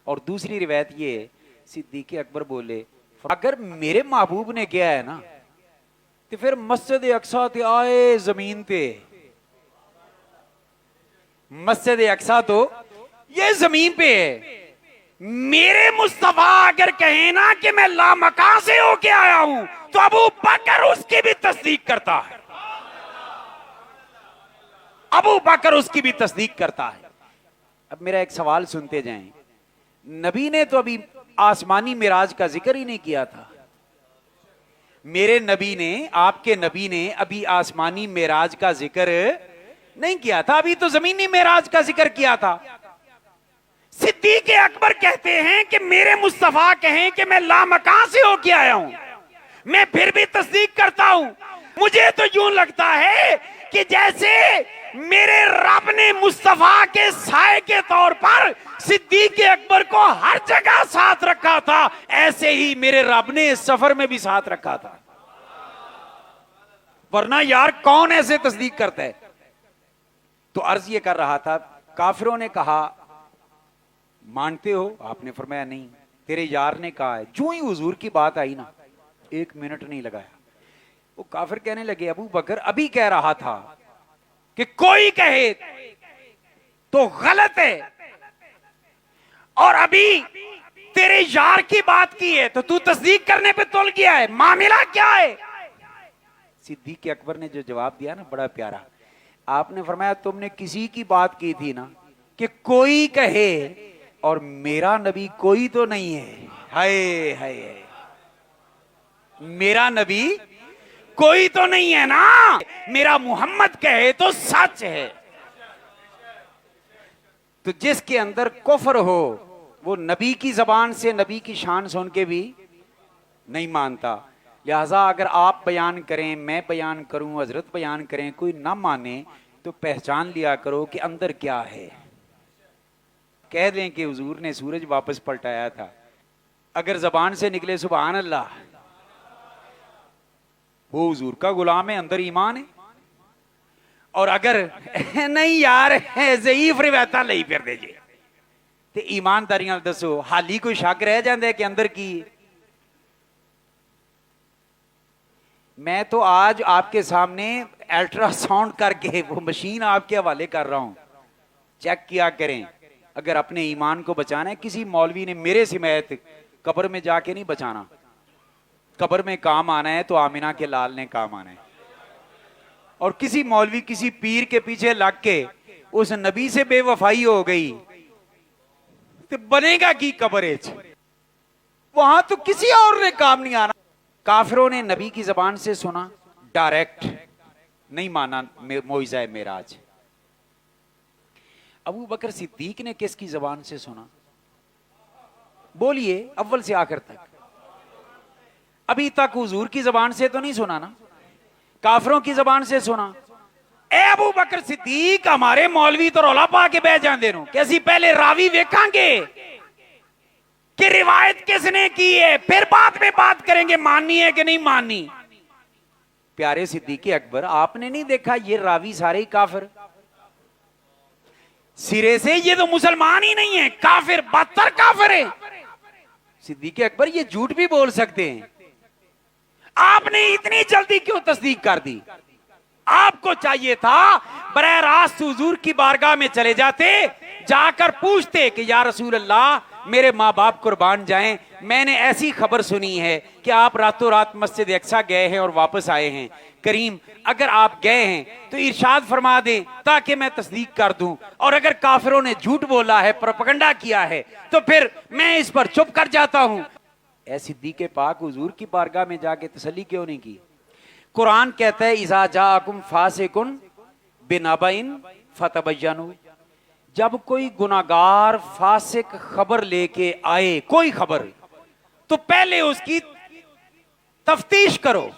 और दूसरी रिवायत ये, सिद्दीक अकबर बोले अगर मेरे महबूब ने किया है ना तो फिर मस्जिद अक्सा ते आए जमीन पे, मस्जिद अक्सा तो ये जमीन पे है। मेरे मुस्तफा अगर कहे ना कि मैं लामका से होके आया हूं, तो अबू बकर उसकी भी तस्दीक करता है। अबू बकर उसकी भी तस्दीक करता है। अब मेरा एक सवाल सुनते जाएं। नबी ने तो अभी आसमानी मिराज का जिक्र ही नहीं किया था। मेरे नबी ने, आपके नबी ने अभी आसमानी मिराज का जिक्र नहीं किया था, अभी तो जमीनी मिराज का जिक्र किया था। सिद्दीक अकबर कहते हैं कि मेरे मुस्तफा कहें कि मैं लामकान से होके आया हूं, मैं फिर भी तस्दीक करता हूं। मुझे तो यूं लगता है कि जैसे मेरे रब ने मुस्तफा के साए के तौर पर सिद्दीक अकबर को हर जगह साथ रखा था, ऐसे ही मेरे रब ने इस सफर में भी साथ रखा था। वरना यार कौन ऐसे तस्दीक करता है। तो अर्ज ये कर रहा था, काफिरों ने कहा मानते हो? आपने फरमाया नहीं। तेरे यार ने कहा है। जो ही हुजूर की बात आई ना, 1 मिनट नहीं लगाया, वो काफिर कहने लगे अबू बकर अभी कह रहा था कि कोई कहे तो गलत है, और अभी तेरे यार की बात की है तो तू तस्दीक करने पे तुल गया है, मामला क्या है? सिद्दीक अकबर ने जो जवाब दिया ना, बड़ा प्यारा। आपने फरमाया तुमने किसी की बात की थी ना कि कोई कहे, और मेरा नबी कोई तो नहीं है। हाय हाय, मेरा नबी कोई तो नहीं है ना, मेरा मोहम्मद कहे तो सच है। तो जिसके अंदर कुफ्र हो वो नबी की जबान से नबी की शान सुन के भी नहीं मानता। लिहाजा अगर आप बयान करें, मैं बयान करूं, हजरत बयान करें, कोई ना माने तो पहचान लिया करो कि अंदर क्या है। कह दें कि हुजूर ने सूरज वापस पलटाया था, अगर जबान से निकले सुभान अल्लाह, वो हुजूर का गुलाम है, अंदर ईमान है। और अगर नहीं यार ज़ईफ रिवायत नहीं फिर दीजिए, तो ईमानदारी नाल दसो हाली कोई शक रह जाता है कि अंदर की। मैं तो आज आपके सामने अल्ट्रासाउंड करके वो मशीन आपके हवाले कर रहा हूं, चेक किया करें। अगर अपने ईमान को बचाना है, किसी मौलवी ने मेरे सिमैत कब्र में जाके नहीं बचाना। कब्र में काम आना है तो आमिना के लाल ने काम आना है। और किसी मौलवी किसी पीर के पीछे लग के उस नबी से बेवफाई हो गई तो बनेगा की कब्र, वहां तो किसी और ने काम नहीं आना। काफिरों ने नबी की जबान से सुना, डायरेक्ट नहीं माना मोइज़ा मेराज। अबू बकर सिद्दीक ने किसकी जबान से सुना? बोलिए, अव्वल से आखिर तक। अभी तक हुजूर की जबान से तो नहीं सुना ना, काफिरों की जबान से सुना। ए अबू बकर सिद्दीक, हमारे मौलवी तो रौला पा के बह जाते नो कि असी पहले रावी वेखांगे कि रिवायत किसने की है, फिर बाद में बात करेंगे माननी है कि नहीं माननी। प्यारे सिद्दीक अकबर, आपने नहीं देखा ये रावी सारे ही काफिर? सिरे से ये तो मुसलमान ही नहीं है, काफिर, बदतर काफिर है। सिद्दीक अकबर ये झूठ भी बोल सकते हैं, आपने इतनी जल्दी क्यों तस्दीक कर दी? आपको चाहिए था बरह रास्त हुजूर की बारगाह में चले जाते, जाकर पूछते कि या रसूल अल्लाह, मेरे माँ बाप कुर्बान जाएं, मैंने ऐसी खबर सुनी है कि आप रातों रात मस्जिद अक्सा गए हैं और वापस आए हैं। करीम, अगर आप गए हैं तो इरशाद फरमा दें ताकि मैं तस्दीक कर दूं, और अगर काफिरों ने झूठ बोला है, प्रोपगंडा किया है, तो फिर मैं इस पर चुप कर जाता हूं। ऐ सिद्दीक पाक, हुजूर की बारगाह में जाके तसल्ली क्यों नहीं की? कुरान कहता है इज़ा जाअकुम फासिकुन बिनबाइन फतबय्यनु, जब कोई गुनाहगार फासिक खबर लेके आए, कोई खबर, तो पहले उसकी तफ्तीश करो,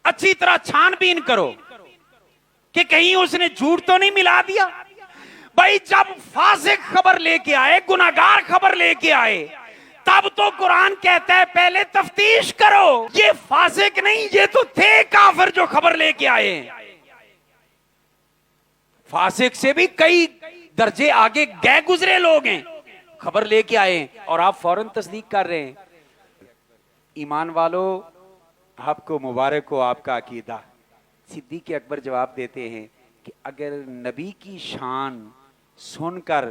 अच्छी तरह छानबीन करो कि कहीं उसने झूठ तो नहीं मिला दिया। भाई जब फासिक खबर लेके आए, गुनाहगार खबर लेके आए, तब तो कुरान कहता है पहले तफ्तीश करो। ये फासिक नहीं, ये तो थे काफिर जो खबर लेके आए। फासिक से भी कई दर्जे आगे गए गुजरे लोग हैं, खबर लेके आए और आप फौरन तस्दीक कर रहे हैं। ईमान वालों, आपको मुबारक हो आपका अकीदा। सिद्दीक अकबर जवाब देते हैं कि अगर नबी की शान सुनकर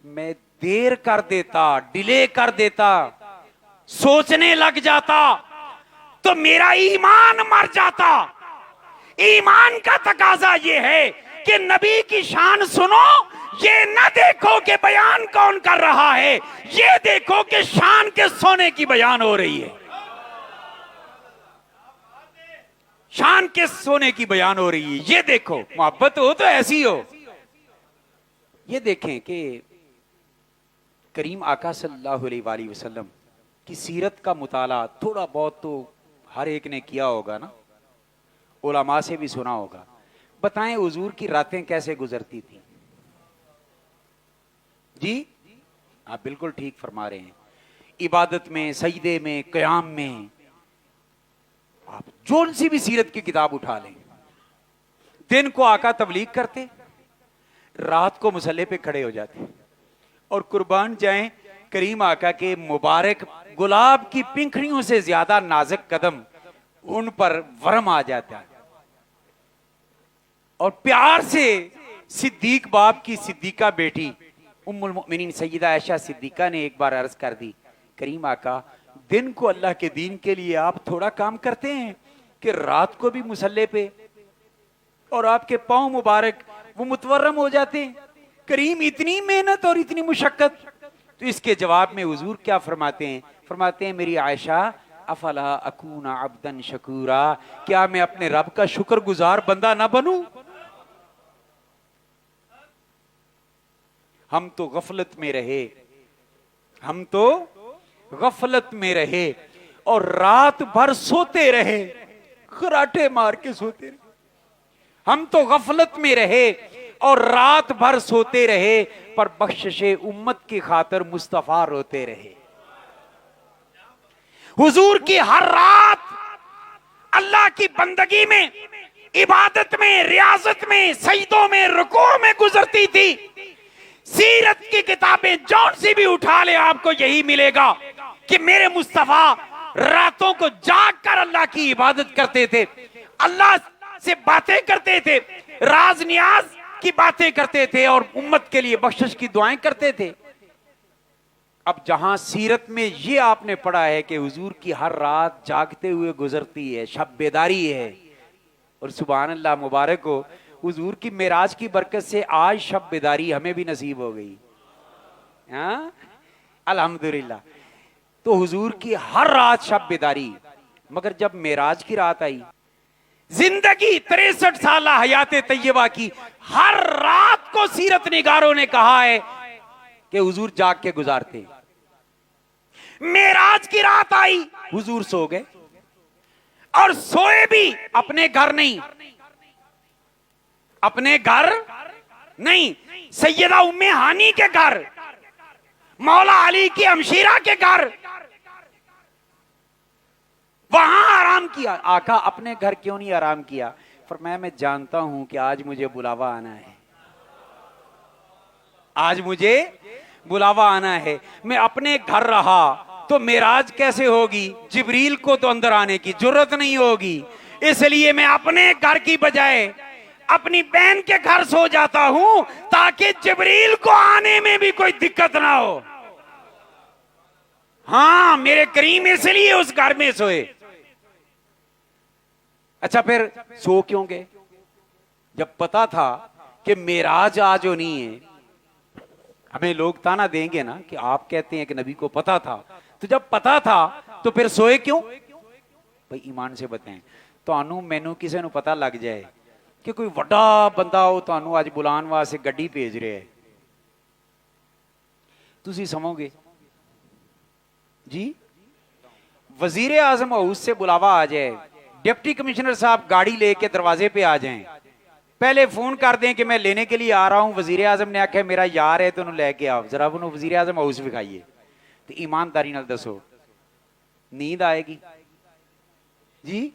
मैं देर कर देता, डिले कर देता, सोचने लग जाता, तो मेरा ईमान मर जाता। ईमान का तकाजा ये है कि नबी की शान सुनो, ये न देखो कि बयान कौन कर रहा है, ये देखो कि शान के सोने की बयान हो रही है, शान के सोने की बयान हो रही है। ये देखो, मोहब्बत हो तो ऐसी हो। ये देखें कि करीम आका सल्लल्लाहु अलैहि वसल्लम की सीरत का मुताला थोड़ा बहुत तो हर एक ने किया होगा ना, उलमा से भी सुना होगा। बताएं हुजूर की रातें कैसे गुजरती थी? जी आप बिल्कुल ठीक फरमा रहे हैं। इबादत में, सजदे में, क़याम में, आप जोन सी भी सीरत की किताब उठा लें। दिन को आका तबलीग करते, रात को मुसल्ले पे खड़े हो जाते, और कुर्बान जाएं करीम आका के मुबारक गुलाब की पिंखड़ियों से ज्यादा नाजुक कदम उन पर वरम आ जाता है। और प्यार से सिद्दीक बाप की सिद्दीका बेटी उम्मुल मोमिनीन सैयदा आयशा सिद्दीका ने एक बार अर्ज कर दी, करीम आका दिन को अल्लाह के दीन के लिए आप थोड़ा काम करते हैं कि रात को भी मुसल्ले पे और आपके पांव मुबारक वो मुतवर्रम हो जाते हैं। करीम इतनी मेहनत और इतनी मुशक्कत। तो इसके जवाब में हुजूर क्या फरमाते हैं? फरमाते हैं, मेरी आयशा अफला अकूना अब्दन शकूरा, क्या मैं अपने रब का शुक्रगुजार बंदा ना बनूं? हम तो गफलत में रहे, हम तो गफलत में रहे और रात भर सोते रहे, खराटे मार के सोते रहे। हम तो गफलत में रहे और रात भर सोते रहे, पर बख्शिशे उम्मत की खातिर मुस्तफा रोते रहे। हुजूर की हर रात अल्लाह की बंदगी में, इबादत में, रियाजत में, सजदों में, रुकू में गुजरती थी। सीरत की किताबें जौन सी भी उठा ले आपको यही मिलेगा कि मेरे मुस्तफा रातों को जाग कर अल्लाह की इबादत करते थे, अल्लाह से बातें करते थे, राज नियाज की बातें करते थे और उम्मत के लिए बख्शिश की दुआएं करते थे। अब जहां सीरत में ये आपने पढ़ा है कि हुजूर की हर रात जागते हुए गुजरती है, शब बेदारी है, और सुभान अल्लाह मुबारक हो, हुजूर की मेराज की बरकत से आज शब बेदारी हमें भी नसीब हो गई। हाँ अल्हम्दुलिल्लाह। तो हुजूर की हर रात शब बेदारी, मगर जब मेराज की रात आई, जिंदगी 63 साल हयात तैयबा की हर रात को सीरत निगारों ने कहा है कि हुजूर जाग के गुजारते। मेराज की रात आई, हुजूर सो गए, और सोए भी अपने घर नहीं, अपने घर नहीं, सैयदा उम्मे हानी के घर, मौला अली की हमशीरा के घर, वहां आराम किया। आका अपने घर क्यों नहीं आराम किया? फरमाया, मैं जानता हूं कि आज मुझे बुलावा आना है, आज मुझे बुलावा आना है। मैं अपने घर रहा तो मेराज कैसे होगी? जिब्रील को तो अंदर आने की जरूरत नहीं होगी, इसलिए मैं अपने घर की बजाय अपनी बहन के घर सो जाता हूं ताकि जिब्रील को आने में भी कोई दिक्कत ना हो। हां, मेरे करीम इसलिए उस घर में सोए। अच्छा, फिर सो क्यों गए? जब पता था कि मेराज आज होनी है। हमें लोग ताना देंगे ना कि आप कहते हैं कि नबी को पता था, तो जब पता था तो फिर सोए क्यों? भाई ईमान से बताएं, तो मैनू किसी को पता लग जाए कि कोई वड्डा बंदा हो तानू अज बुलाने वास्ते गड्डी भेज रहा है, तुसी समोगे जी? वजीर आजम हाउस से बुलावा आ जाए, डिप्टी कमिश्नर साहब गाड़ी लेके दरवाजे पे आ जाएं, पहले फोन कर दें कि मैं लेने के लिए आ रहा हूं, वजीर आजम ने आख्या मेरा यार है तो उन्होंने लेके आओ, जरा उन्होंने वजीर आजम हाउस विखाइए, तो ईमानदारी नाल दसो नींद आएगी जी?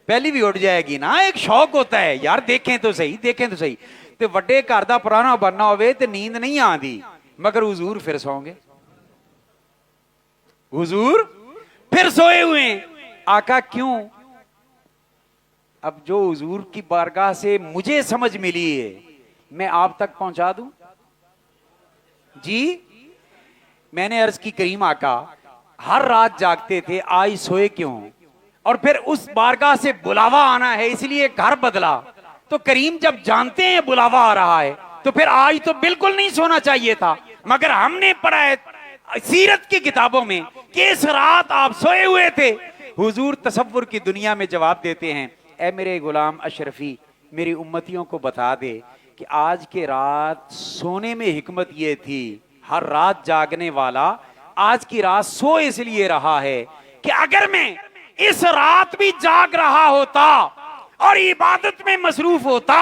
पहली भी उठ जाएगी ना। एक शौक होता है यार, देखें तो सही, देखें तो सही। तो वड्डे घर दा पुराना बनना होवे ते नींद नहीं आती, मगर हुजूर फिर सोंगे, हुजूर फिर सोए हुए। आका क्यों? अब जो हुजूर की बारगाह से मुझे समझ मिली है मैं आप तक पहुंचा दूं। जी, मैंने अर्ज की करीम आका हर रात जागते थे, आज सोए क्यों? और फिर उस बारगाह से बुलावा आना है इसलिए घर बदला। तो करीम जब जानते हैं बुलावा आ रहा है तो फिर आज तो बिल्कुल नहीं सोना चाहिए था। मगर हमने पढ़ा है सीरत की किताबों में कि इस रात आप सोए हुए थे। हुजूर तसव्वुर की दुनिया में जवाब देते हैं, ऐ मेरे गुलाम अशरफी, मेरी उम्मतियों को बता दे कि आज के रात सोने में हिकमत ये थी, हर रात जागने वाला आज की रात सो इसलिए रहा है कि अगर मैं इस रात भी जाग रहा होता और इबादत में मसरूफ होता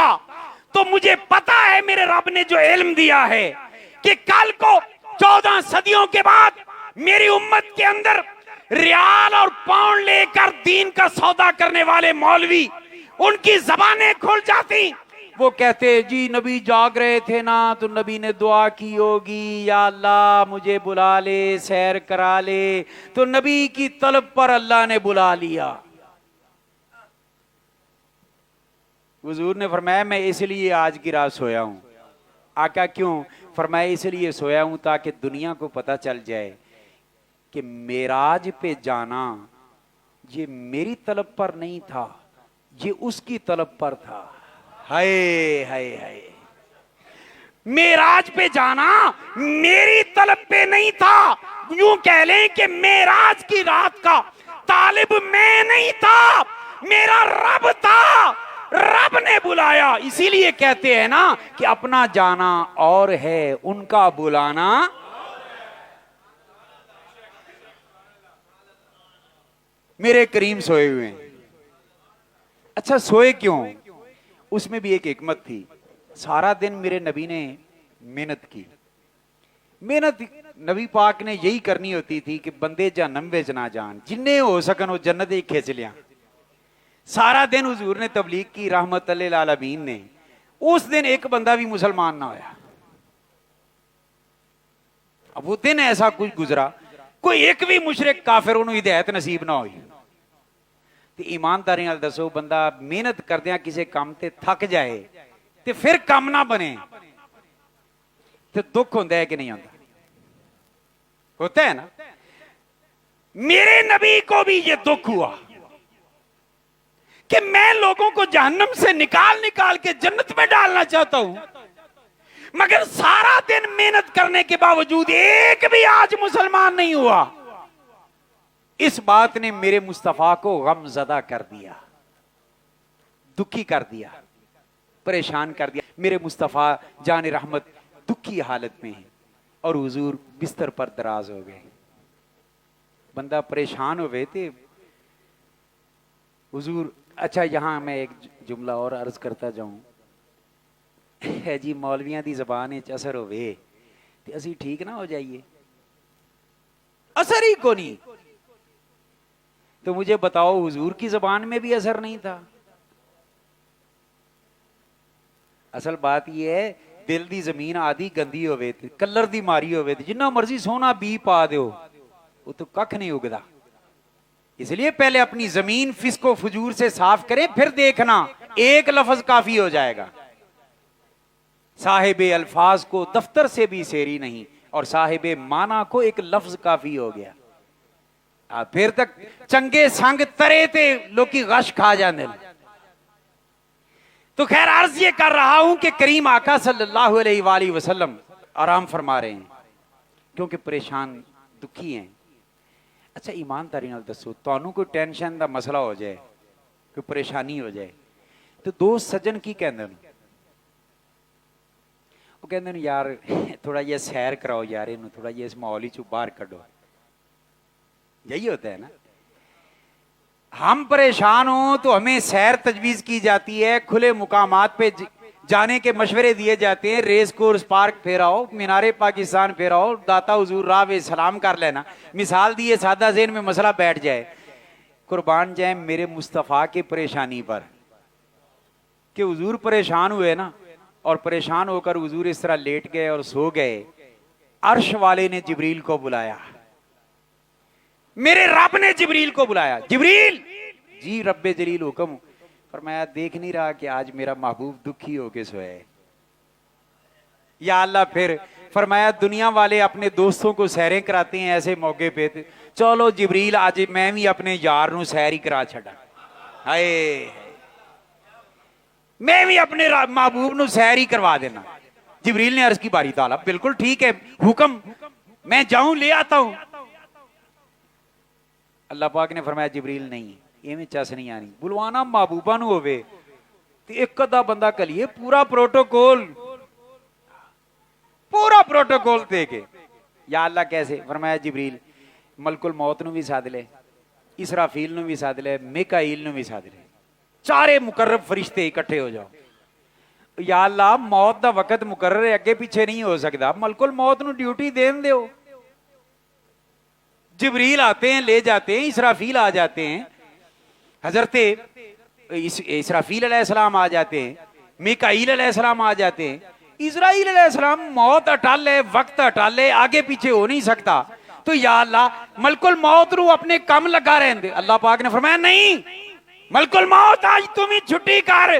तो मुझे पता है मेरे रब ने जो इल्म दिया है कि कल को 14 सदियों के बाद मेरी उम्मत के अंदर रियाल और पाउंड लेकर दीन का सौदा करने वाले मौलवी, उनकी जबानें खुल जाती। वो कहते जी नबी जाग रहे थे ना तो नबी ने दुआ की होगी, या अल्लाह मुझे बुला ले, सैर करा ले। तो नबी की तलब पर अल्लाह ने बुला लिया। हुजूर ने फरमाया मैं इसलिए आज की रात सोया हूं। आका क्यों? फरमाया इसलिए सोया हूं ताकि दुनिया को पता चल जाए कि मेराज पे जाना ये मेरी तलब पर नहीं था, ये उसकी तलब पर था। हाय हाय हाय, मेराज पे जाना मेरी तलब पे नहीं था। यूं कह लें कि मेराज की रात का तालिब मैं नहीं था, मेरा रब था, रब ने बुलाया। इसीलिए कहते हैं ना कि अपना जाना और है, उनका बुलाना। मेरे करीम सोए हुए हैं। अच्छा सोए क्यों? उसमें भी एक हिकमत थी। सारा दिन मेरे नबी ने मेहनत की। मेहनत नबी पाक ने यही करनी होती थी कि बंदे जहन्नम विच ना जान, जिन्ने हो सकन वो जन्नत ही खिंच लिया। सारा दिन हुजूर ने तबलीग की, रहमत लिल आलमीन ने। उस दिन एक बंदा भी मुसलमान ना होया। अब वो दिन ऐसा कुछ गुजरा, कोई एक भी मुशरिक काफिर उन्हें हिदायत नसीब ना हुई। तो ईमानदारी नाल दसो, बंदा मेहनत करदियां किसी काम ते थक जाए ते फिर काम ना बने तो दुख होता है कि नहीं होता? होता है ना। मेरे नबी को भी ये दुख हुआ कि मैं लोगों को जहन्नम से निकाल निकाल के जन्नत में डालना चाहता हूं, मगर सारा दिन मेहनत करने के बावजूद एक भी आज मुसलमान नहीं हुआ। इस बात ने मेरे मुस्तफा को गमज़दा कर दिया, दुखी कर दिया, परेशान कर दिया। मेरे मुस्तफा जान रहमत दुखी हालत में है और हुजूर बिस्तर पर दराज हो गए। बंदा परेशान हो गए थे हुजूर। अच्छा यहां मैं एक जुमला और अर्ज करता जाऊं है जी, मौलवियां दी जबान च असर होवे ते असी ठीक ना हो जाइए, असर ही को नहीं। तो मुझे बताओ हुजूर की जबान में भी असर नहीं था। असल बात यह है, दिल दी जमीन आदि गंदी होवे ते कलर दी मारी होवे ते जिन्ना मर्जी सोना बी पा दो वो तो कख नहीं उगदा। इसलिए पहले अपनी जमीन फिस्को फजूर से साफ करें, फिर देखना एक लफ्ज काफी हो जाएगा। साहिबे अल्फाज को दफ्तर से भी सेरी नहीं और साहिबे माना को एक लफ्ज काफी हो गया। फिर तक चंगे संग तरे थे लोग की गश खा जाने। तो खैर अर्ज ये कर रहा हूं कि करीम आका सल्लल्लाहु अलैहि वसल्लम आराम फरमा रहे हैं क्योंकि परेशान दुखी हैं। अच्छा ईमानदारी नाल दसो, तुहानू कोई टेंशन का मसला हो जाए, कोई परेशानी हो जाए तो दोस्त सज्जन की कहते हैं? वो कहते हैं यार थोड़ा ये सैर कराओ यार, इन्हों थोड़ा ये इस माहौल चो बाहर कढो। यही होता है ना। हम परेशान हो तो हमें सैर तजवीज की जाती है, खुले मुकामात पे जाने के मशवरे दिए जाते हैं। रेस कोर्स पार्क फेराओ, मीनारे पाकिस्तान फेराओ, दाता हुजूर राह पे सलाम कर लेना। मिसाल दिए सादा ज़हन में मसला बैठ जाए। कुर्बान जाए मेरे मुस्तफ़ा के परेशानी पर कि हुजूर परेशान हुए ना, और परेशान होकर हुजूर इस तरह लेट गए और सो गए। अर्श वाले ने जिब्रील को बुलाया, मेरे रब ने जिब्रील को बुलाया। जिब्रील जी, रब्बे जलील हुक्म। फरमाया देख नहीं रहा कि आज मेरा महबूब दुखी होके सोया है। या अल्लाह फिर फरमाया दुनिया वाले अपने दोस्तों को सैरें कराते हैं ऐसे मौके पे, चलो जिब्रील आज मैं भी अपने यार नू सैर ही करा छड़ा। हाय मैं भी अपने महबूब नू सैर ही करवा देना। जिब्रील ने अर्ज की बारी ताला बिल्कुल ठीक है, हुक्म, मैं जाऊं ले आता हूं। अल्लाह पाक ने फरमाया जिब्रील नहीं, इवें चस नहीं आनी, बुलवाना महबूबा नू होवे ते एक अद्धा बंदा कलिए, पूरा प्रोटोकॉल दे के। या अल्लाह कैसे? फरमाया जिब्रील मलकुल मौत नू भी सद ले, इसराफील नू भी सद ले, मिकाईल नू भी सद ले, चारे मुकर्रब फरिश्ते इकट्ठे हो जाओ। या अल्लाह मौत दा वक्त मुकर्रर है, अगे पीछे नहीं हो सकता, मलकुल मौत नू ड्यूटी देन दो। जिब्रील आते हैं, ले जाते हैं, इसराफील आ जाते हैं, हजरते इसराफील अलैहिस्सलाम आ जाते हैं, मिकाईल अलैहिस्सलाम आ जाते हैं, इजराइल अलैहिस्सलाम। मौत अटल है, वक्त अटल है, आगे पीछे हो नहीं सकता। तो या अल्लाह मलकुल मौत रू अपने कम लगा रहे हैं। अल्लाह पाक ने फरमाया नहीं, मलकुल मौत आज तुम ही छुट्टी कर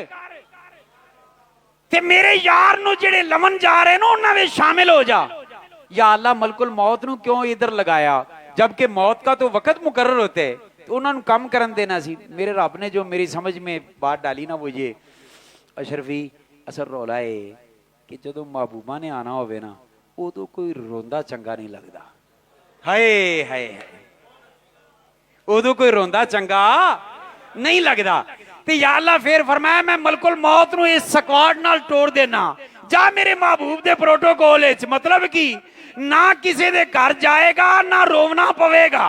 ते मेरे यार नू जेड़े लमन जा रहे ना उन्हां विच शामिल हो जा। या अल्लाह मलकुल मौत नू क्यों इधर लगाया, जबकि मौत का तो वक्त मुकर्रर होता है, तो उन्होंने कम करन देना सी। मेरे रब ने जो मेरी समझ में बात डाली ना वो ये, अशरफी असर रौला है कि जो महबूबा ने आना होवे ना उदों कोई रोंदा चंगा नहीं लगता। हाय हाय उदों कोई रोंदा चंगा नहीं लगता। ते या अल्लाह फिर फरमाया मैं मलकुल मौत नू इस स्क्वाड नाल तोड़ देना। जा मेरे महबूब दे प्रोटोकॉल विच, मतलब कि ना किसी दे घर जाएगा ना रोवना पवेगा,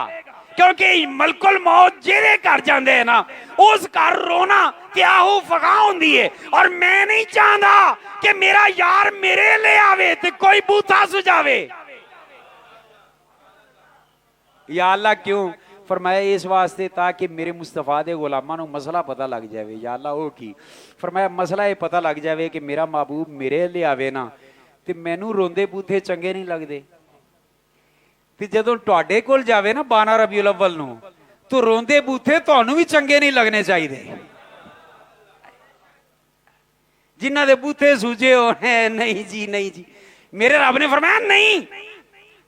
क्योंकि मलकुल मौत जेदे घर जाते हैं ना उस घर रोना त्याहू फगा होंदी है। और मैं नहीं चाहता कि मेरा यार मेरे ले आवे ते कोई बूथा सुझावे। या अल्लाह क्यों? फरमाया इस वास्ते ताकि मेरे मुस्तफा दे गुलामां नू मसला पता लग जाए। या अल्लाह वो की? फरमाया मसला ये पता लग जाए कि मेरा महबूब मेरे ले आवे ना ते मैनू रोंदे बूथे चंगे नहीं लगते, ते जदों तुहाडे कोल जावे ना 12 रबीउल अव्वल नू तो रोंदे बूथे तुहानू भी चंगे नहीं लगने चाहिए। जिन्हां दे बूथे सूजे हो नहीं जी, नहीं जी। मेरे रब ने फरमाया नहीं।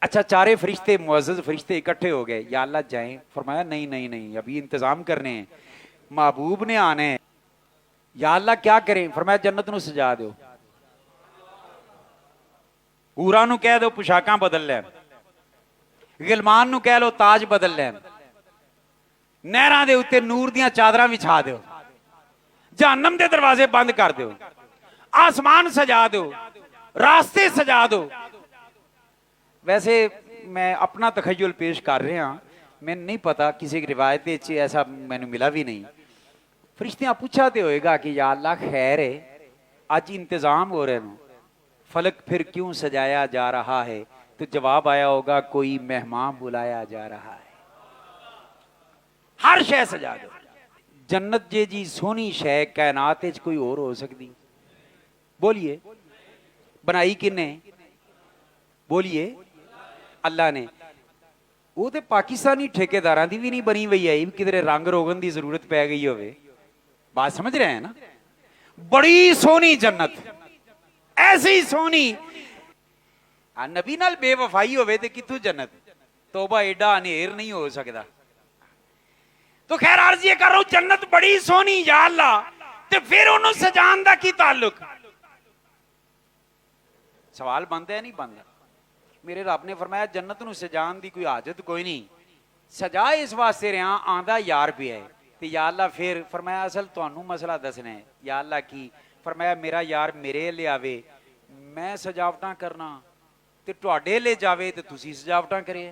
अच्छा चारे फरिश्ते मुअज़्ज़ज़ फरिश्ते इकट्ठे हो गए। या अल्लाह जाएं? फरमाया नहीं नहीं नहीं, अभी इंतजाम करने हैं, महबूब ने आने हैं। या अल्लाह क्या करें? फरमाया जन्नत नू सजा दो, हूरां नू कह दो पोशाकां बदल लैन, गिलमान नू कह लो ताज बदल लैन, नहरां दे उत्ते नूर दियां चादरां विछा दो, जहन्नम दे दरवाजे बंद कर दो, आसमान सजा दो, रास्ते सजा दो। वैसे मैं अपना तखय्युल पेश कर रहा, मैंने नहीं पता किसी की रिवायत ऐसा मैंने मिला भी नहीं। फरिश्तियां पूछा तो होएगा कि या अल्लाह खैर है, आज इंतजाम हो रहे हैं, फलक फिर क्यों सजाया जा रहा है? तो जवाब आया होगा कोई मेहमान बुलाया जा रहा है। हर शय सजा दो। जन्नत जे जी सोहनी शय कायनात च कोई और हो सकती? बोलिए बनाई किने? बोलिए अल्लाह ने। वो तो पाकिस्तानी ठेकेदारां दी भी नहीं बनी हुई है, किधरे रंग रोगन की जरूरत पै गई होवे। बात समझ रहे हैं ना? बड़ी सोहनी जन्नत, ऐसी सोहनी। नबी नाल बेवफाई होवे ते कित्थों जन्नत? तौबा एडा अनेर नहीं हो सकता। तो खैर अर्ज ये कर रहा हूं, जन्नत बड़ी सोहनी या अल्लाह, ते फिर उन्होंने सजान दा की ताल्लुक? सवाल बनता है नहीं बनता? मेरे रब ने फरमाया जन्नत नू सजान दी कोई हाजत कोई नहीं, सजा इस वास्ते रहा आंदा यार पे है। ते या अल्लाह फिर फरमाया असल तुहानू मसला दसना है। या अल्लाह की? फरमाया मेरा यार मेरे ले आवे, मैं सजावटां करना, ते तुहाडे ले जावे ते तुसी सजावटां करे।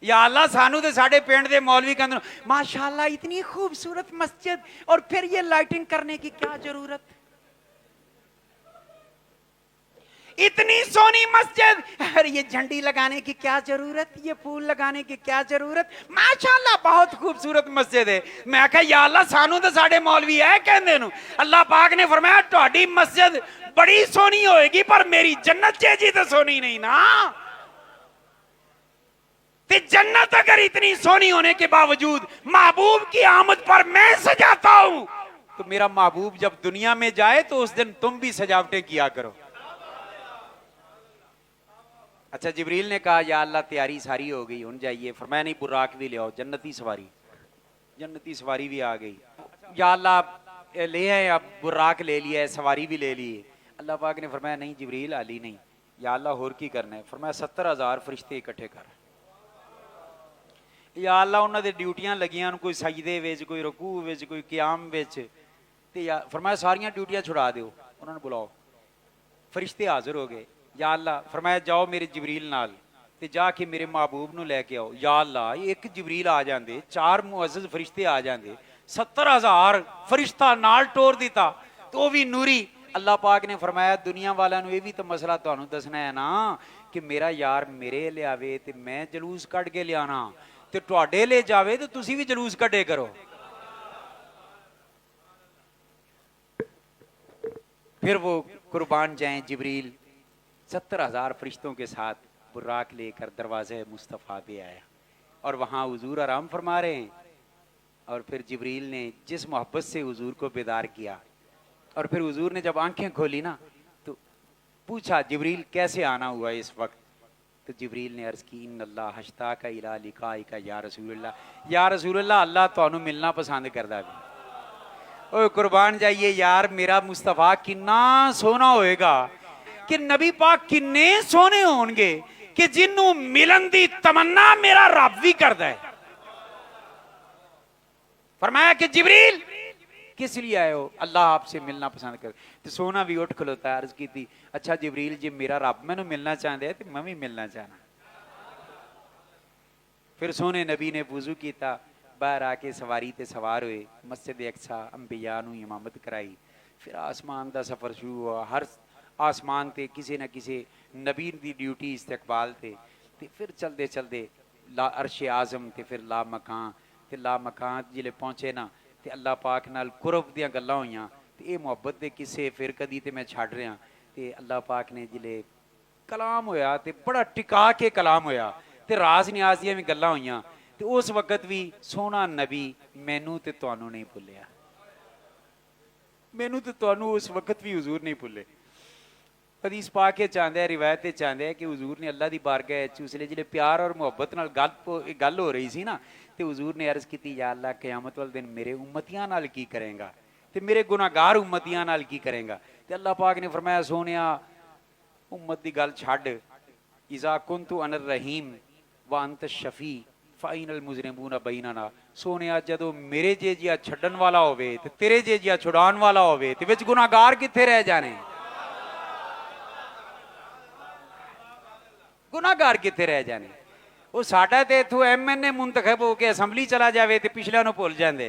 या अल्लाह सानू ते साडे पिंड दे मौलवी कहंदे माशाअल्लाह इतनी खूबसूरत मस्जिद और फिर ये लाइटिंग करने की क्या जरूरत? इतनी सोनी मस्जिद और ये झंडी लगाने की क्या जरूरत, ये फूल लगाने की क्या जरूरत? माशाअल्लाह बहुत खूबसूरत मस्जिद है। मैं कहा या अल्लाह सानू तो साडे मौलवी है कहंदे नु। अल्लाह पाक ने फरमाया तुहाडी मस्जिद बड़ी सोनी होएगी पर मेरी जन्नत जी तो सोनी नहीं ना। ते जन्नत अगर इतनी सोनी होने के बावजूद महबूब की आमद पर मैं सजाता हूं, तो मेरा महबूब जब दुनिया में जाए तो उस दिन तुम भी सजावटें किया करो। अच्छा, जिब्रील ने कहा या अल्लाह तैयारी सारी हो गई, हुन जाइए। फरमाया नहीं, बुर्राक भी ले आओ, जन्नती सवारी, जन्नती सवारी भी आ गई। या अल्लाह ले आए, अब बुर्राक ले लिया है, सवारी भी ले ली है। अल्लाह पाक ने फरमाया नहीं जिब्रील, अली नहीं, या अल्लाह होर की करना है। फरमाया 70,000 फरिश्ते इकट्ठे कर। या अल्लाह उन्होंने ड्यूटियां लगियां, कोई सजदे विच, कोई रुकू विच, कोई क्याम विच, ते या फरमाया सारियां ड्यूटियां छुड़ा दो, उन्होंने बुलाओ। फरिश्ते हाजिर हो गए। या अल्लाह फरमाया जाओ मेरे जिब्रील नाल ते जाके मेरे महबूब नूं लैके आओ। या अल्लाह एक जिब्रील आ जांदे, 4 मुअज़्ज़ज़ फरिश्ते आ जांदे, 70,000 फरिश्ता नाल टोर दिता, तो वो भी नूरी। अल्लाह पाक ने फरमाया दुनिया वालों नूं ये भी तो मसला तुहानूं दसना है ना कि मेरा यार मेरे लियावे ते मैं जलूस कढ के लियाना, ते तुहाडे ले जावे तो तुसी भी जलूस कढे करो। फिर वो कुर्बान जाएं जिब्रील 70,000 फरिश्तों के साथ बुर्राक लेकर दरवाजे मुस्तफ़ा पे आया, और वहाँ हुजूर आराम फरमा रहे हैं। और फिर जिब्रील ने जिस मोहब्बत से हुजूर को बेदार किया, और फिर हुजूर ने जब आंखें खोली ना तो पूछा जिब्रील कैसे आना हुआ इस वक्त। तो जिब्रील ने अर्ज़ की इन्नल्लाह हश्ताका इला लिकाइका या रसूलल्लाह, या रसूलल्लाह अल्लाह तुहानू मिलना पसंद करदा है। ओए कुर्बान जाइए यार, मेरा मुस्तफ़ा किन्ना सोना होएगा, कि नबी पाक किन्ने सोने होणगे कि जिन्नू मिलन दी तमन्ना मेरा रब भी करदा है। फरमाया कि जिब्रील किस लिए आए हो? अल्लाह आपसे मिलना पसंद कर। तो सोना भी उठ खलोता है, अर्ज की थी अच्छा जिब्रील जी मेरा रब मैनू मिलना चाहते हैं तो मैं भी मिलना चाहना। फिर सोने नबी ने वुजू किया, बाहर आके सवारी ते सवार हुए, मस्जिद अक्सा अंबिया नू इमामत कराई। फिर आसमान का सफ़र शुरू हुआ, हर आसमान ते किसी न किसी नबी की ड्यूटी इस्तकबाल थे। ते फिर चलते चलते ला अर्श आज़म ते फिर ला मकान ते ला मकान जिले पहुँचे ना ते अल्लाह पाक नाल कुरब दियां गल्लां होईयां ते ये मुहब्बत दे किस्से फिर कदी ते मैं छड़ रहा ते अल्लाह पाक ने जिले कलाम होया ते बड़ा टिका के कलाम होया ते राज न्याज दियां भी गल्लां होईयां ते उस वक्त भी सोना नबी मैनू ते तुहानू नहीं भुलिया, मैनू ते तुहानू उस वक्त भी हुजूर नहीं भुले। हदीस पा के चाहता है, रिवायत चाहता है कि हुजूर ने अल्लाह की बारगाह उसले जिले प्यार और मुहब्बत नाल गल हो रही सी ना ते हुजूर ने अर्ज की या अल्लाह क़यामत वाले दिन मेरे उम्मतियां नाल की करेगा ते मेरे गुनाहगार उम्मतियां नाल की करेगा। ते अल्लाह पाक ने फरमाया सोनिया उम्मत की गल छड्ड, इज़ा कुन्तु अनर रहीम व अंत शफी फाइनल मुजरिमून बैनना। सोनिया जदों मेरे जे जिया छड्डन वाला होवे ते तेरे जे जिया छुड़ान वाला होवे ते विच गुनाहगार कित्थे रह जाने, गुनाहगार कित्थे रह जाने। वो साडा ते इथों MNA मुंतखब होके असैम्बली चला जाए तो पिछलियां नूं भुल जांदे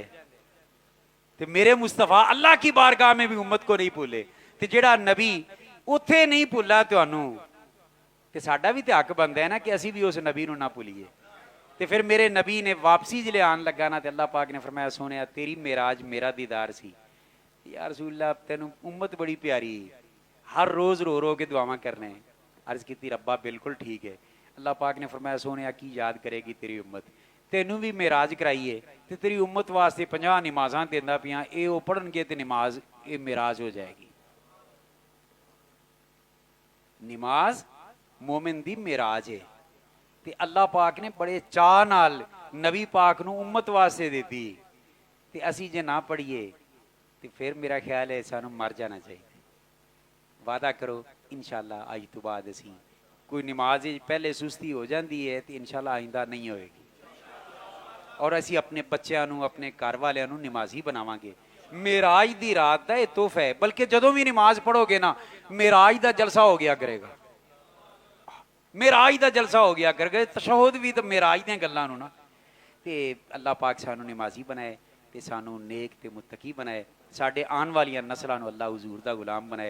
ते मेरे मुस्तफा अल्लाह की बारगाह में भी उम्मत को नहीं भूले ते जेड़ा नबी उत्थे नहीं भुला तुहानू ते साडा भी ते हक बनदा है ना कि असी भी उस नबी नूं ना भूलीए। ते फिर मेरे नबी ने वापसी जिले आन लगा ना ते अल्लाह पाक ने फरमाया सोनिया तेरी मेराज मेरा दीदार सी। या रसूलल्लाह तेनू उम्मत बड़ी प्यारी, हर रोज रो रो के दुआवां करने। अर्ज की रब्बा बिल्कुल ठीक है। अल्लाह पाक ने फरमाया सोनिया की याद करेगी तेरी उम्मत, तेनू भी मेराज कराइए तो तेरी उम्मत वास्ते 50 नमाज़ां देंदा पियां, ये वो पढ़नगे तो नमाज ये मेराज हो जाएगी। नमाज मोमिन दी मेराज है ते अल्लाह पाक ने बड़े चाह नाल नबी पाक नू उम्मत वास्ते दी ते असी जे ना पढ़िए तो फिर मेरा ख्याल है सानू मर जाना चाहिए। वादा करो इंशाअल्लाह अज तो बाद असी कोई नमाज पहले सुस्ती हो जाती है तो इंशाअल्लाह आइंदा नहीं होएगी, और असी अपने बच्चों नू अपने घर वालों नू नमाजी बनावांगे। मेराज दी रात का यह तोहफा है, बल्कि जदों भी नमाज पढ़ोगे ना मेराज का जलसा हो गया करेगा, मेराज का जलसा हो गया करेगा। तशहुद भी तो मेराज दी गल्लां नू ना ते अल्लाह पाक सानू नमाजी बनाए ते सानू नेक ते मुत्तकी बनाए, साडे आने वाली नस्लां नू अल्लाह हुजूर दा गुलाम बनाए।